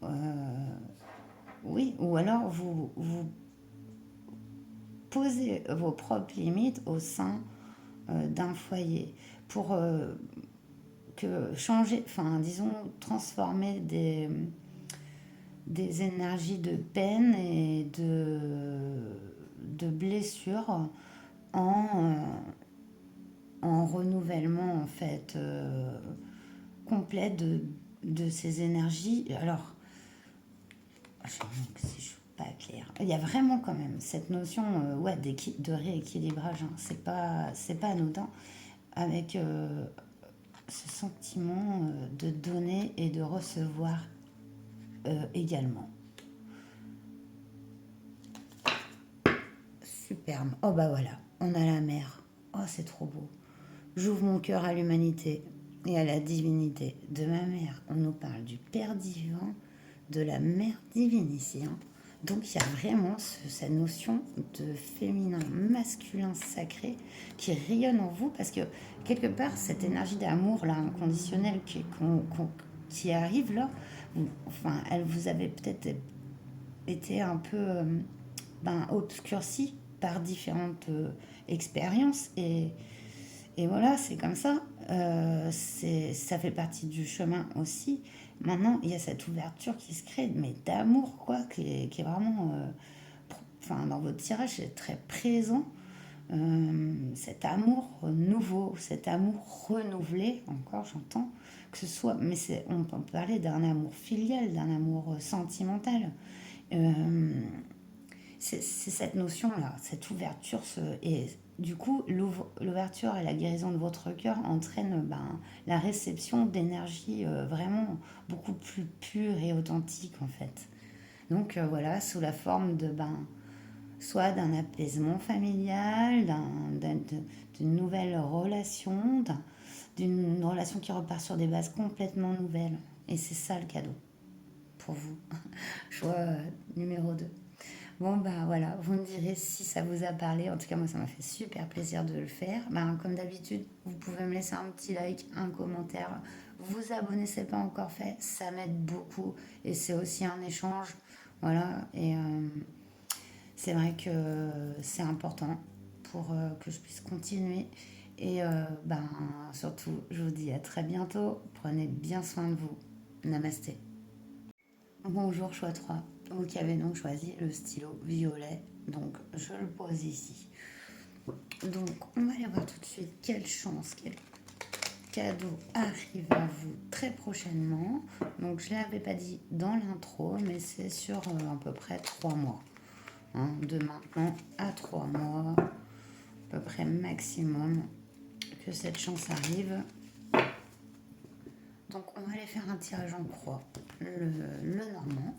Hein, oui, ou alors vous posez vos propres limites au sein d'un foyer pour que changer, enfin disons transformer des énergies de peine et de blessures en, en renouvellement en fait complet de ces énergies. Alors, si je suis pas claire, il y a vraiment quand même cette notion ouais, de rééquilibrage. Hein. C'est pas anodin avec ce sentiment de donner et de recevoir également. Superbe. Oh bah voilà, on a la mer. Oh c'est trop beau. J'ouvre mon cœur à l'humanité et à la divinité de ma mère. On nous parle du Père divin, de la Mère divine ici. Hein. Donc il y a vraiment cette notion de féminin, masculin, sacré qui rayonne en vous parce que quelque part cette énergie d'amour là inconditionnel qui arrive là, elle vous avait peut-être été un peu obscurcie par différentes expériences et voilà, c'est comme ça. Ça fait partie du chemin aussi. Maintenant, il y a cette ouverture qui se crée, mais d'amour, quoi, qui est vraiment, enfin, dans votre tirage, c'est très présent. Cet amour nouveau, cet amour renouvelé, encore j'entends, que ce soit, mais on peut parler d'un amour filial, d'un amour sentimental. Euh, c'est cette notion-là, cette ouverture, et du coup, l'ouverture et la guérison de votre cœur entraînent la réception d'énergie vraiment beaucoup plus pure et authentique en fait. Donc voilà, sous la forme de soit d'un apaisement familial, d'une nouvelle relation, d'une relation qui repart sur des bases complètement nouvelles. Et c'est ça le cadeau pour vous. Choix numéro 2. Bon, bah voilà, vous me direz si ça vous a parlé. En tout cas, moi, ça m'a fait super plaisir de le faire. Comme d'habitude, vous pouvez me laisser un petit like, un commentaire. Vous abonner, c'est pas encore fait. Ça m'aide beaucoup. Et c'est aussi un échange. Voilà. Et c'est vrai que c'est important pour que je puisse continuer. Et surtout, je vous dis à très bientôt. Prenez bien soin de vous. Namasté. Bonjour, choix 3. Vous qui avez donc choisi le stylo violet. Donc, je le pose ici. Donc, on va aller voir tout de suite quelle chance, quel cadeau arrive à vous très prochainement. Donc, je ne l'avais pas dit dans l'intro, mais c'est sur à peu près 3 mois. De maintenant à 3 mois, à peu près maximum, que cette chance arrive. Donc, on va aller faire un tirage en croix, le normand,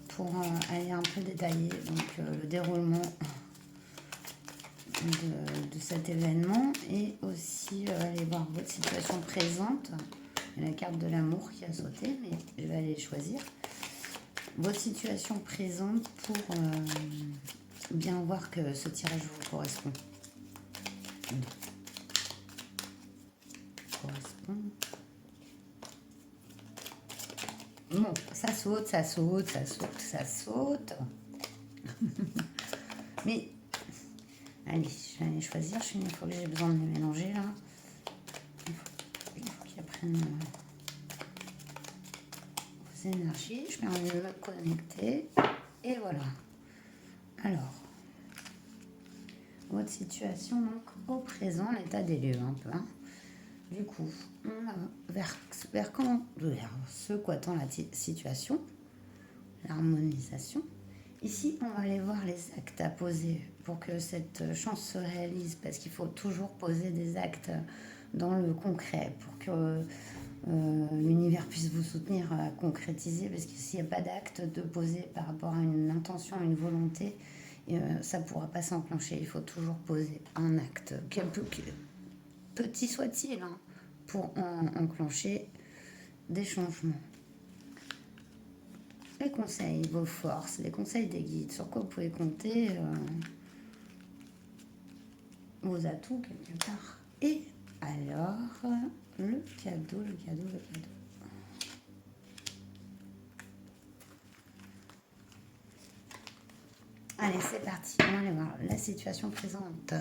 pour aller un peu détailler le déroulement de cet événement et aussi aller voir votre situation présente. Il y a la carte de l'amour qui a sauté, mais je vais aller choisir votre situation présente pour bien voir que ce tirage vous correspond. Bon, ça saute, ça saute, ça saute, ça saute. Mais allez, je vais aller choisir. Il faut que j'ai besoin de les mélanger là. Il faut qu'ils apprennent vos énergies. Je vais envie de me connecter. Et voilà. Alors, votre situation donc au présent, l'état des lieux un peu. Du coup, on va vers ce qu'attend la situation, l'harmonisation. Ici, on va aller voir les actes à poser pour que cette chance se réalise, parce qu'il faut toujours poser des actes dans le concret pour que l'univers puisse vous soutenir à concrétiser, parce que s'il n'y a pas d'acte de poser par rapport à une intention, une volonté, ça ne pourra pas s'enclencher. Il faut toujours poser un acte, petit soit-il, pour enclencher des changements. Les conseils, vos forces, les conseils des guides, sur quoi vous pouvez compter, vos atouts quelque part. Et alors, le cadeau. Allez, c'est parti. On va aller voir la situation présente.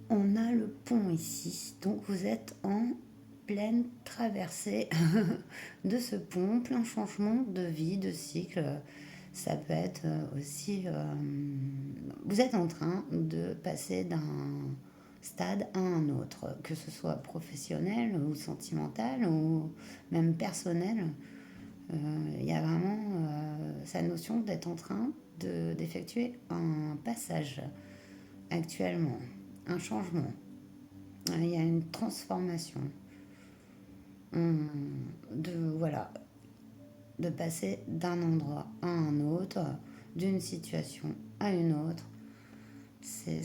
On a le pont ici. Donc, vous êtes en pleine traversée de ce pont, plein changement de vie, de cycle. Ça peut être aussi... vous êtes en train de passer d'un stade à un autre, que ce soit professionnel ou sentimental ou même personnel. Il y a vraiment sa notion d'être en train d'effectuer un passage actuellement, un changement. Il y a une transformation voilà, de passer d'un endroit à un autre, d'une situation à une autre. C'est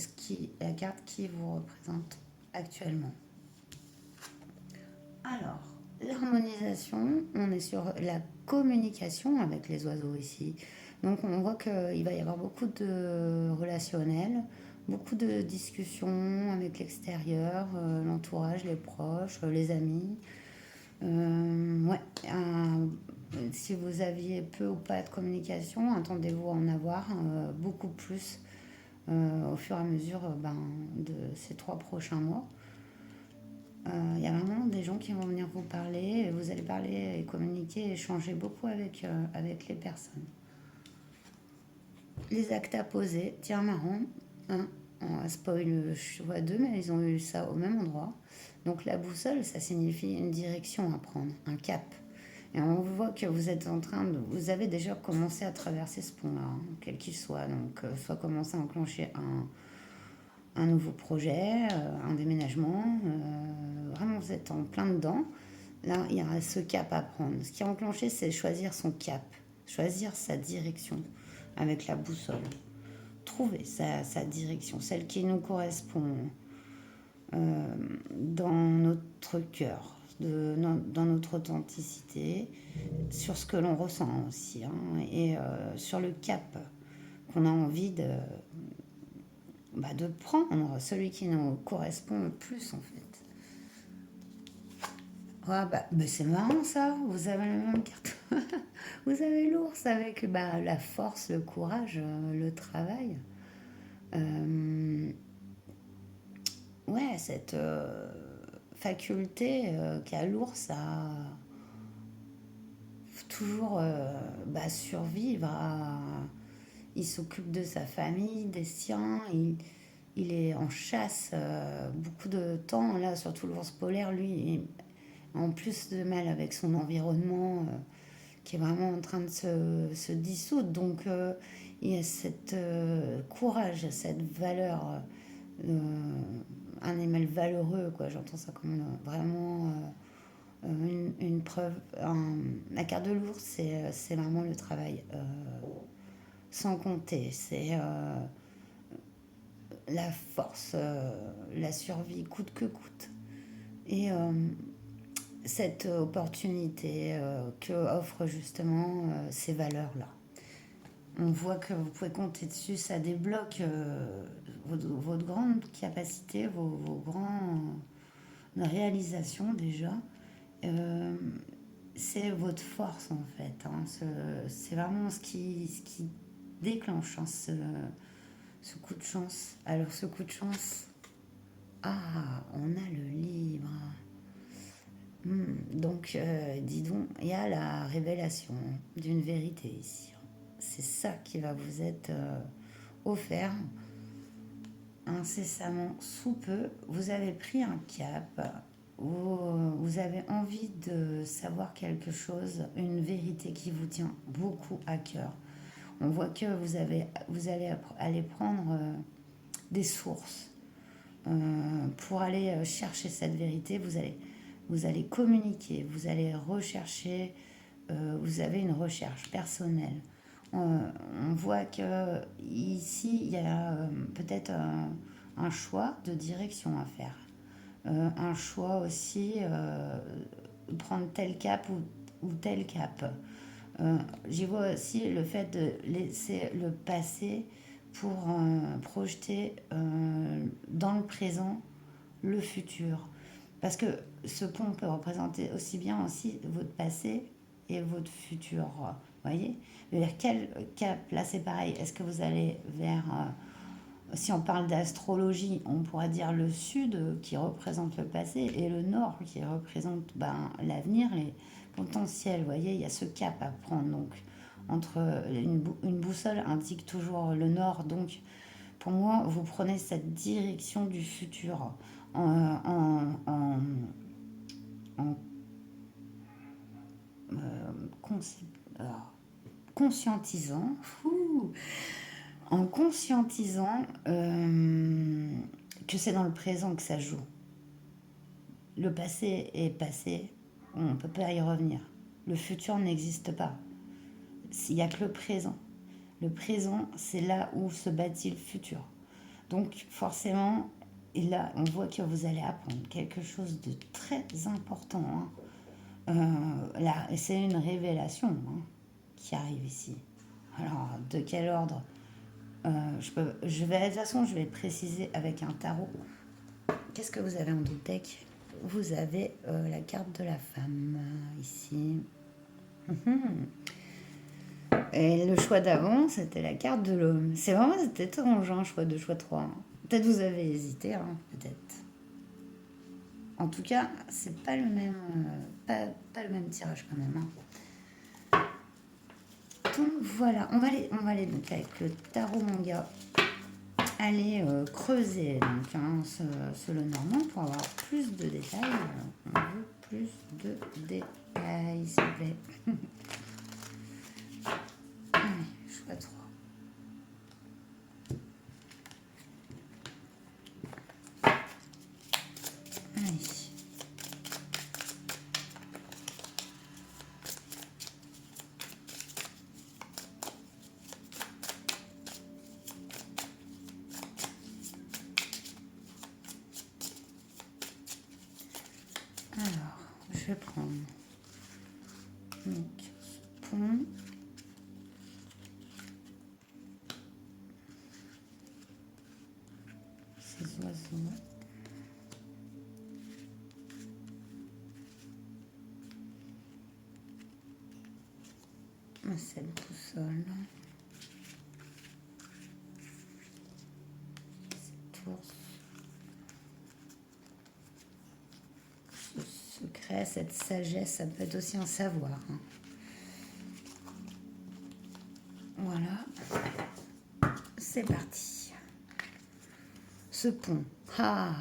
la carte qui vous représente actuellement. Alors, l'harmonisation, on est sur la communication avec les oiseaux ici. Donc on voit qu'il va y avoir beaucoup de relationnel, beaucoup de discussions avec l'extérieur, l'entourage, les proches, les amis. Si vous aviez peu ou pas de communication, attendez-vous à en avoir beaucoup plus au fur et à mesure de ces 3 prochains mois. Il y a vraiment des gens qui vont venir vous parler, et vous allez parler et communiquer, et échanger beaucoup avec les personnes. Les actes à poser, tiens, marrant, hein, on spoil, je vois deux, mais ils ont eu ça au même endroit. Donc la boussole, ça signifie une direction à prendre, un cap. Et on voit que vous êtes en train de... Vous avez déjà commencé à traverser ce pont-là, hein, quel qu'il soit. Donc, soit commencer à enclencher un nouveau projet, un déménagement. Vraiment, vous êtes en plein dedans. Là, il y a ce cap à prendre. Ce qui est enclenché, c'est choisir son cap, choisir sa direction avec la boussole. Trouver sa direction, celle qui nous correspond dans notre cœur, dans notre authenticité, sur ce que l'on ressent aussi, hein, et sur le cap qu'on a envie de prendre, celui qui nous correspond le plus en fait. Ouais, c'est marrant ça, vous avez la même carte. Vous avez l'ours avec la force, le courage, le travail. Ouais, cette faculté qu'a l'ours à toujours survivre. Il s'occupe de sa famille, des siens. Il est en chasse beaucoup de temps. Là, surtout l'ours polaire, lui, en plus de mal avec son environnement qui est vraiment en train de se dissoudre. Donc, il y a cette courage, cette valeur, un animal valeureux, quoi. J'entends ça comme vraiment une preuve. La carte de l'ours, c'est vraiment le travail. Sans compter, c'est la force, la survie coûte que coûte. Et cette opportunité que offrent justement ces valeurs-là. On voit que vous pouvez compter dessus, ça débloque votre grande capacité, vos grandes réalisations déjà. Euh, c'est votre force en fait, hein. C'est vraiment ce qui déclenche, hein, ce coup de chance. Alors ce coup de chance, on a le livre. Donc, dis donc, il y a la révélation d'une vérité ici. C'est ça qui va vous être offert incessamment sous peu. Vous avez pris un cap, vous avez envie de savoir quelque chose, une vérité qui vous tient beaucoup à cœur. On voit que vous allez aller prendre des sources pour aller chercher cette vérité. Vous allez communiquer, vous allez rechercher, vous avez une recherche personnelle. On voit que ici, il y a peut-être un choix de direction à faire. Un choix aussi, prendre tel cap ou tel cap. J'y vois aussi le fait de laisser le passé pour projeter dans le présent le futur. Parce que ce pont peut représenter aussi bien aussi votre passé et votre futur. Vous voyez? Vers quel cap? Là, c'est pareil. Est-ce que vous allez vers... si on parle d'astrologie, on pourrait dire le sud qui représente le passé et le nord qui représente l'avenir, les potentiels. Vous voyez, il y a ce cap à prendre. Donc, entre une boussole indique toujours le nord. Donc, pour moi, vous prenez cette direction du futur en conscientisant, en conscientisant que c'est dans le présent que ça joue. Le passé est passé, on ne peut pas y revenir. Le futur n'existe pas. Il n'y a que le présent. Le présent, c'est là où se bâtit le futur. Donc forcément, et là, on voit que vous allez apprendre quelque chose de très important, hein. Là, c'est une révélation, hein, qui arrive ici. Alors, de quel ordre? De toute façon, je vais préciser avec un tarot. Qu'est-ce que vous avez en deck? Vous avez la carte de la femme, ici. Et le choix d'avant, c'était la carte de l'homme. C'était étrange, hein, choix 2, choix 3. Peut-être vous avez hésité, hein, peut-être. En tout cas, c'est pas le même, pas le même tirage quand même, hein. Donc voilà, on va aller donc avec le tarot manga aller creuser donc, hein, ce Lenormand pour avoir plus de détails. On veut plus de détails, s'il vous plaît. Allez, choix 3. Allez. Alors, je vais prendre donc ce pont. Ces oiseaux. Cette boussole. Cet ours. Ce secret, cette sagesse, ça peut être aussi un savoir, hein. Voilà. C'est parti. Ce pont. Ah.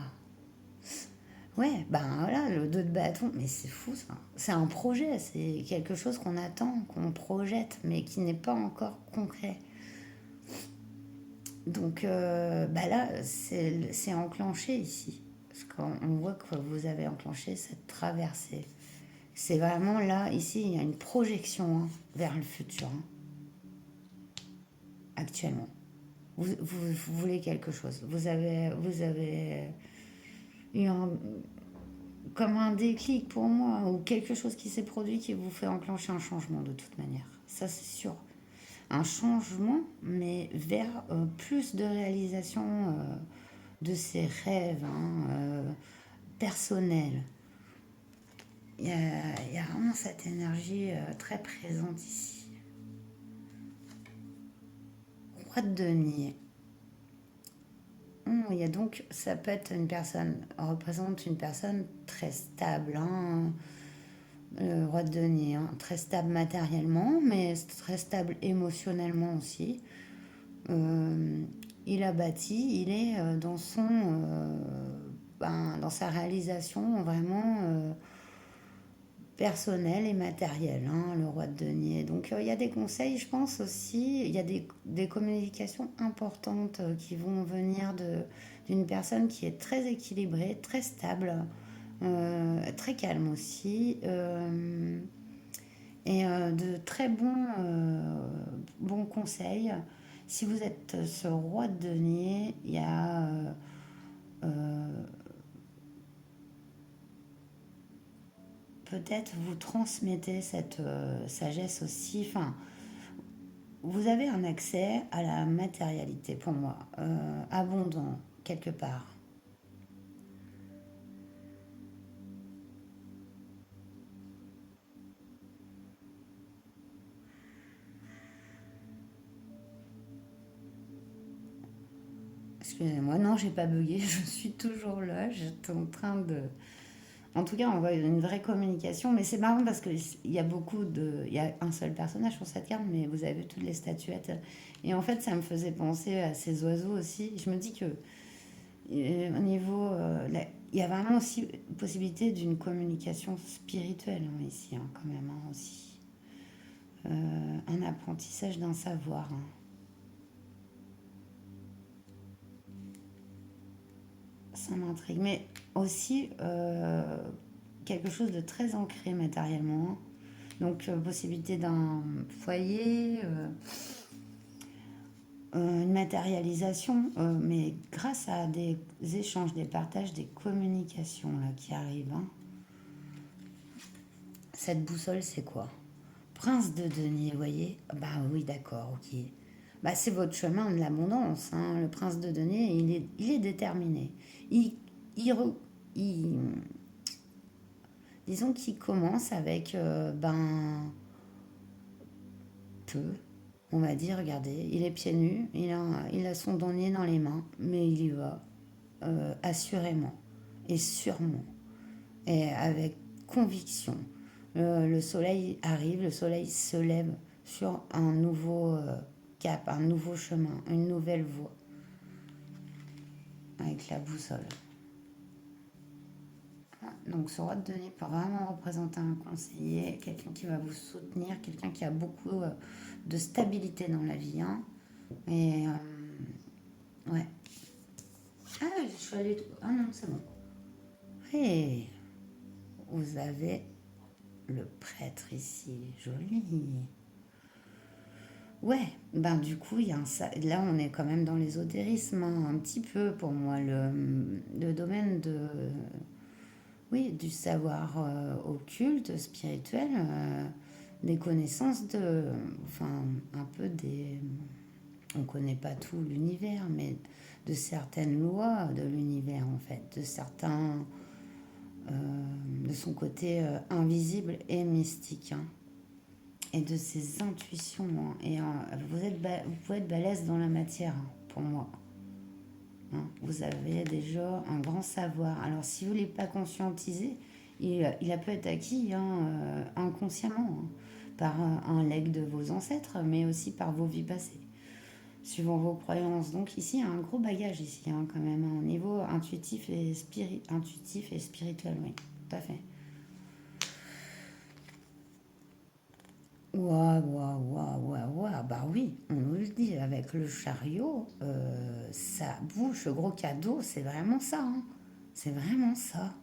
Ouais, ben voilà, le 2 de bâton, mais c'est fou ça. C'est un projet, c'est quelque chose qu'on attend, qu'on projette, mais qui n'est pas encore concret. Donc bah là, c'est enclenché ici. Parce qu'on voit que vous avez enclenché cette traversée. C'est vraiment là, ici, il y a une projection, hein, vers le futur, hein, actuellement. Vous voulez quelque chose. Vous avez eu comme un déclic pour moi, ou quelque chose qui s'est produit qui vous fait enclencher un changement de toute manière. Ça, c'est sûr. Un changement, mais vers plus de réalisation de ses rêves, hein, personnels. Il y a vraiment cette énergie très présente ici. Roi de denier. Il y a donc, ça peut être une personne, représente une personne très stable, hein, le roi de denier, hein, très stable matériellement, mais très stable émotionnellement aussi. Euh, il a bâti, il est dans sa réalisation vraiment personnelle et matérielle, hein, le roi de denier. Donc il y a des conseils, je pense aussi, il y a des communications importantes qui vont venir d'une personne qui est très équilibrée, très stable, très calme aussi. Et de très bons conseils. Si vous êtes ce roi de denier, il y a euh, peut-être vous transmettez cette sagesse aussi. Enfin, vous avez un accès à la matérialité pour moi, abondant quelque part. Excusez-moi, non, j'ai pas bugué, je suis toujours là, j'étais en train de. En tout cas, on voit une vraie communication, mais c'est marrant parce qu'il y a il y a un seul personnage sur cette carte, mais vous avez vu toutes les statuettes. Et en fait, ça me faisait penser à ces oiseaux aussi. Je me dis que au niveau, il y a vraiment aussi possibilité d'une communication spirituelle, hein, ici, hein, quand même, hein, aussi. Un apprentissage d'un savoir, hein. Ça m'intrigue. Mais aussi quelque chose de très ancré matériellement, hein. Donc, possibilité d'un foyer, une matérialisation, mais grâce à des échanges, des partages, des communications là, qui arrivent, hein. Cette boussole, c'est quoi? Prince de denier, vous voyez? Bah oui, d'accord, ok. Bah, c'est votre chemin de l'abondance, hein. Le prince de denier, il est déterminé. Il, il, il- disons qu'il commence avec peu. On va dire, regardez, il est pieds nus, il a son denier dans les mains, mais il y va assurément et sûrement et avec conviction. Le soleil arrive, le soleil se lève sur un nouveau cap, un nouveau chemin, une nouvelle voie avec la boussole. Donc ce roi de denier peut vraiment représenter un conseiller, quelqu'un qui va vous soutenir, quelqu'un qui a beaucoup de stabilité dans la vie. Hein. Et ouais. Ah, je suis allée... Ah non, c'est bon. Et vous avez le prêtre ici, joli. Ouais, ben du coup, il y a là on est quand même dans l'ésotérisme, hein, un petit peu pour moi, le domaine de, oui, du savoir occulte, spirituel, des connaissances de, enfin, un peu des, on connaît pas tout l'univers, mais de certaines lois de l'univers en fait, de certains, de son côté invisible et mystique. Hein. Et de ses intuitions. Hein. Et vous pouvez être balèze dans la matière, hein, pour moi. Hein. Vous avez déjà un grand savoir. Alors, si vous ne l'avez pas conscientisé, il a peut être acquis hein, inconsciemment, hein, par un legs de vos ancêtres, mais aussi par vos vies passées, suivant vos croyances. Donc, ici, il y a un gros bagage, ici, hein, quand même, au niveau intuitif et spirituel, oui, tout à fait. Ouah, ouah, ouah, ouah, ouah. Bah oui, on nous le dit, avec le chariot, ça bouge, le gros cadeau, c'est vraiment ça. Hein. C'est vraiment ça.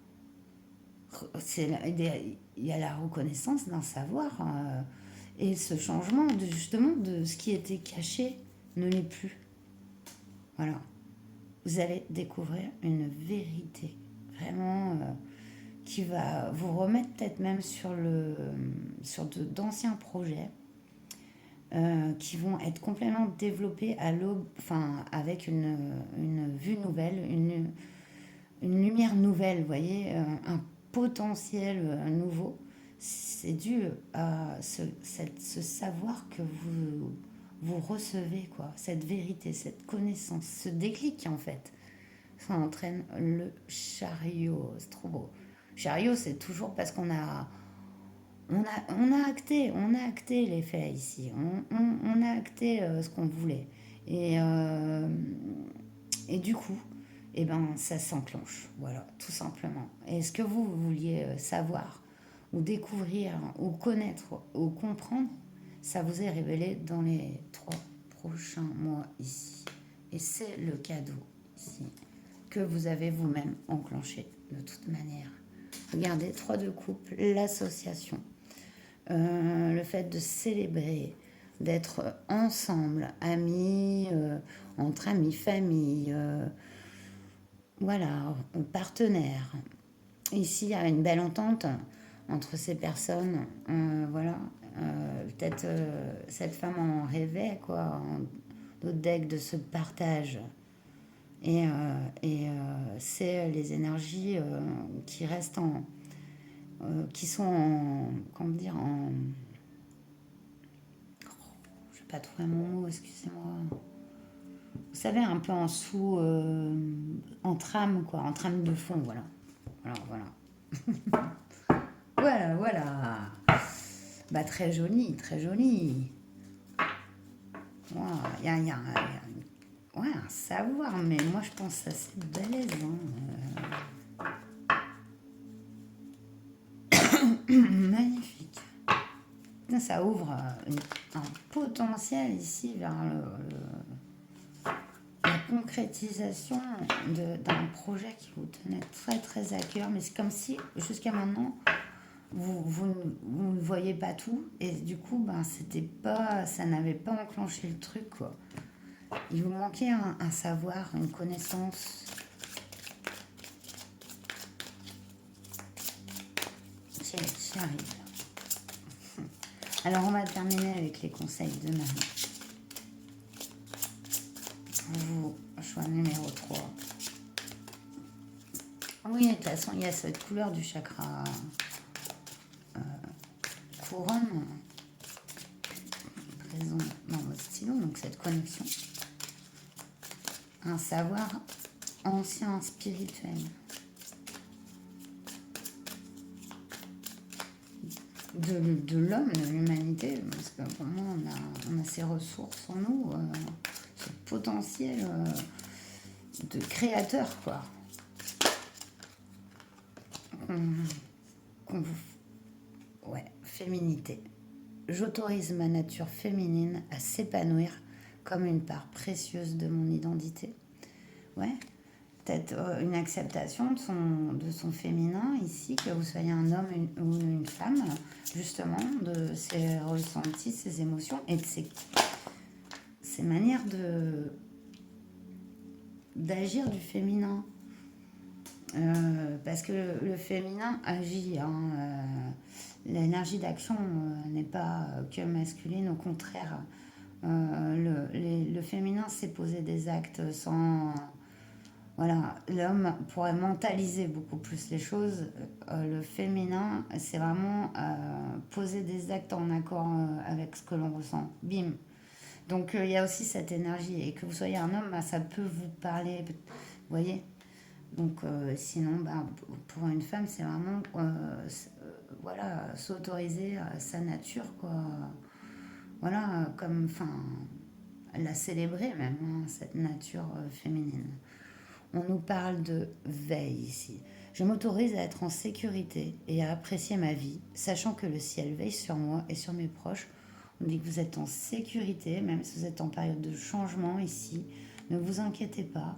Il y a la reconnaissance d'un savoir et ce changement, justement, de ce qui était caché ne l'est plus. Voilà. Vous allez découvrir une vérité, vraiment, qui va vous remettre peut-être même sur d'anciens projets qui vont être complètement développés à l'aube, enfin, avec une vue nouvelle, une lumière nouvelle, vous voyez, un potentiel nouveau. C'est dû à ce savoir que vous recevez, quoi, cette vérité, cette connaissance, ce déclic en fait. Ça entraîne le chariot, c'est trop beau. Chariot, c'est toujours parce on a acté les faits ici. On a acté ce qu'on voulait. Et, euh, et du coup, eh ben, ça s'enclenche. Voilà, tout simplement. Et ce que vous vouliez savoir, ou découvrir, ou connaître, ou comprendre, ça vous est révélé dans les 3 prochains mois ici. Et c'est le cadeau ici que vous avez vous-même enclenché de toute manière. Regardez, 3 de coupe, l'association. Le fait de célébrer, d'être ensemble, amis, entre amis, famille, voilà, partenaires. Ici, il y a une belle entente entre ces personnes. Voilà, peut-être cette femme en rêvait, quoi, d'autres decks de ce partage. C'est les énergies qui restent qui sont en, comment dire, en, je vais pas trouver mon mot, excusez-moi. Vous savez, un peu en sous, en trame, quoi, en trame de fond, voilà. Voilà, voilà. Voilà, voilà. Bah, très joli, très joli. Il y a ouais, un savoir, mais moi je pense assez balèze. Magnifique. Ça ouvre un potentiel ici vers la concrétisation d'un projet qui vous tenait très très à cœur. Mais c'est comme si jusqu'à maintenant, vous ne voyez pas tout. Et du coup, ben, ça n'avait pas enclenché le truc, quoi. Il vous manquait un savoir, une connaissance. J'y arrive. Alors, on va terminer avec les conseils de Marie. Vous, choix numéro 3. Oui, de toute façon, il y a cette couleur du chakra couronne. Présent. Non, donc cette connexion. Un savoir ancien spirituel. De l'homme, de l'humanité, parce que pour moi, on a ces ressources en nous, ce potentiel de créateur, quoi. Ouais, féminité. J'autorise ma nature féminine à s'épanouir comme une part précieuse de mon identité. Ouais, peut-être une acceptation de son féminin ici, que vous soyez un homme ou une femme, justement, de ses ressentis, ses émotions et de ses manières d'agir du féminin. Parce que le féminin agit, hein, l'énergie d'action n'est pas que masculine, au contraire. Le féminin, c'est poser des actes sans... Voilà, l'homme pourrait mentaliser beaucoup plus les choses. Le féminin, c'est vraiment poser des actes en accord avec ce que l'on ressent. Bim. Donc il y a aussi cette énergie. Et que vous soyez un homme, bah, ça peut vous parler. Vous voyez. Donc sinon, bah, pour une femme, c'est vraiment voilà, s'autoriser sa nature, quoi. Voilà, comme, enfin, la célébrer même, hein, cette nature féminine. On nous parle de veille ici. Je m'autorise à être en sécurité et à apprécier ma vie, sachant que le ciel veille sur moi et sur mes proches. On dit que vous êtes en sécurité, même si vous êtes en période de changement ici. Ne vous inquiétez pas.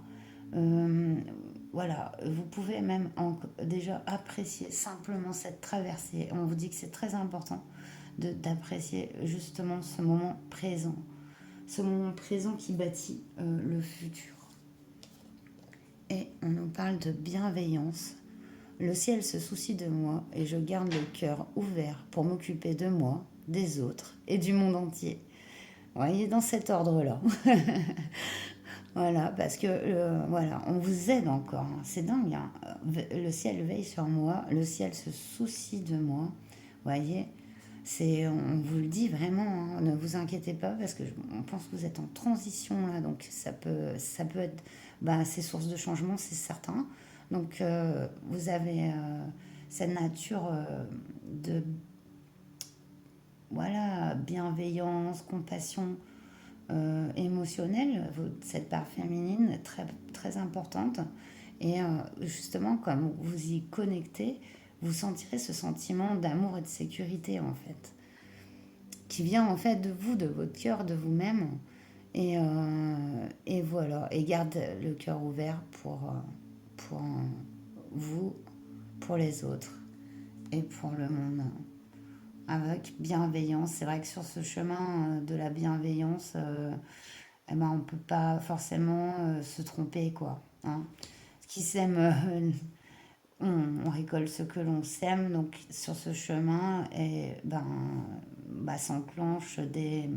Voilà, vous pouvez même déjà apprécier simplement cette traversée. On vous dit que c'est très important d'apprécier justement ce moment présent. Ce moment présent qui bâtit le futur. Et on nous parle de bienveillance. Le ciel se soucie de moi et je garde le cœur ouvert pour m'occuper de moi, des autres et du monde entier. Vous voyez, dans cet ordre-là. Voilà, parce que voilà, on vous aide encore. Hein. C'est dingue. Hein. Le ciel veille sur moi, le ciel se soucie de moi. Vous voyez, on vous le dit vraiment. Hein, ne vous inquiétez pas parce que on pense que vous êtes en transition là, donc ça peut être, bah, ces sources de changement, c'est certain. Donc vous avez cette nature de voilà bienveillance, compassion. Émotionnelle, cette part féminine très, très importante. Et justement, comme vous y connectez, vous sentirez ce sentiment d'amour et de sécurité, en fait, qui vient en fait de vous, de votre cœur, de vous-même. Et voilà, et garde le cœur ouvert pour vous, pour les autres et pour le monde. Avec bienveillance. C'est vrai que sur ce chemin de la bienveillance, eh ben, on ne peut pas forcément se tromper, quoi. Hein. Ce qui sème, on récolte ce que l'on sème. Donc sur ce chemin, et, ben, bah, s'enclenchent des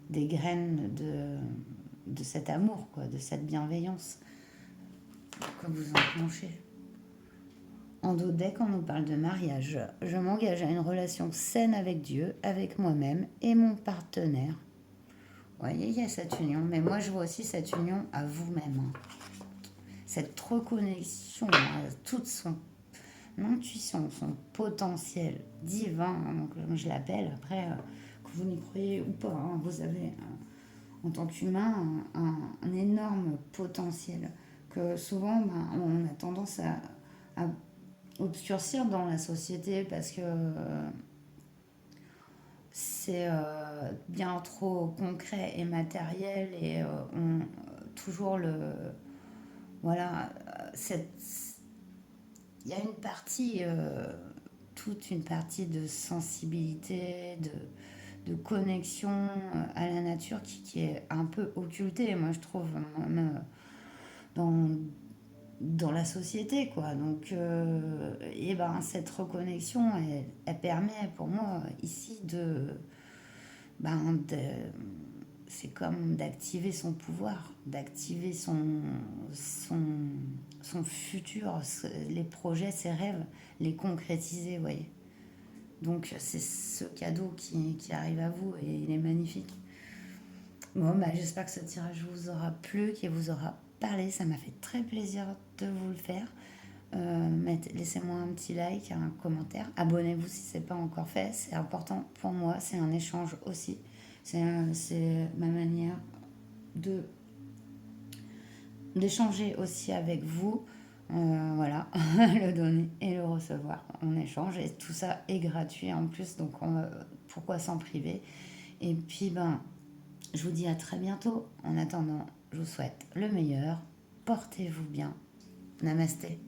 graines de cet amour, quoi, de cette bienveillance que vous enclenchez. En dos deck, on nous parle de mariage. Je m'engage à une relation saine avec Dieu, avec moi-même et mon partenaire. Vous voyez, il y a cette union, mais moi je vois aussi cette union à vous-même. Hein. Cette reconnexion à toute son intuition, son potentiel divin, hein, donc je l'appelle, après, que vous n'y croyez ou pas, hein, vous avez, en tant qu'humain, un énorme potentiel que souvent, ben, on a tendance à obscurcir dans la société parce que c'est bien trop concret et matériel et toujours le voilà il y a une partie toute une partie de sensibilité de connexion à la nature qui est un peu occultée, moi je trouve même dans la société, quoi. Donc, et ben, cette reconnexion, elle permet pour moi ici ben, c'est comme d'activer son pouvoir, d'activer son futur, les projets, ses rêves, les concrétiser, vous voyez. Donc, c'est ce cadeau qui arrive à vous et il est magnifique. Bon, bah, j'espère que ce tirage vous aura plu, qu'il vous aura parlé. Ça m'a fait très plaisir de vous le faire. Laissez-moi un petit like, un commentaire. Abonnez-vous si ce n'est pas encore fait. C'est important pour moi. C'est un échange aussi. C'est ma manière de d'échanger aussi avec vous. Voilà, le donner et le recevoir. On échange et tout ça est gratuit en plus. Donc, pourquoi s'en priver? Et puis, ben, je vous dis à très bientôt. En attendant, je vous souhaite le meilleur. Portez-vous bien. Namasté.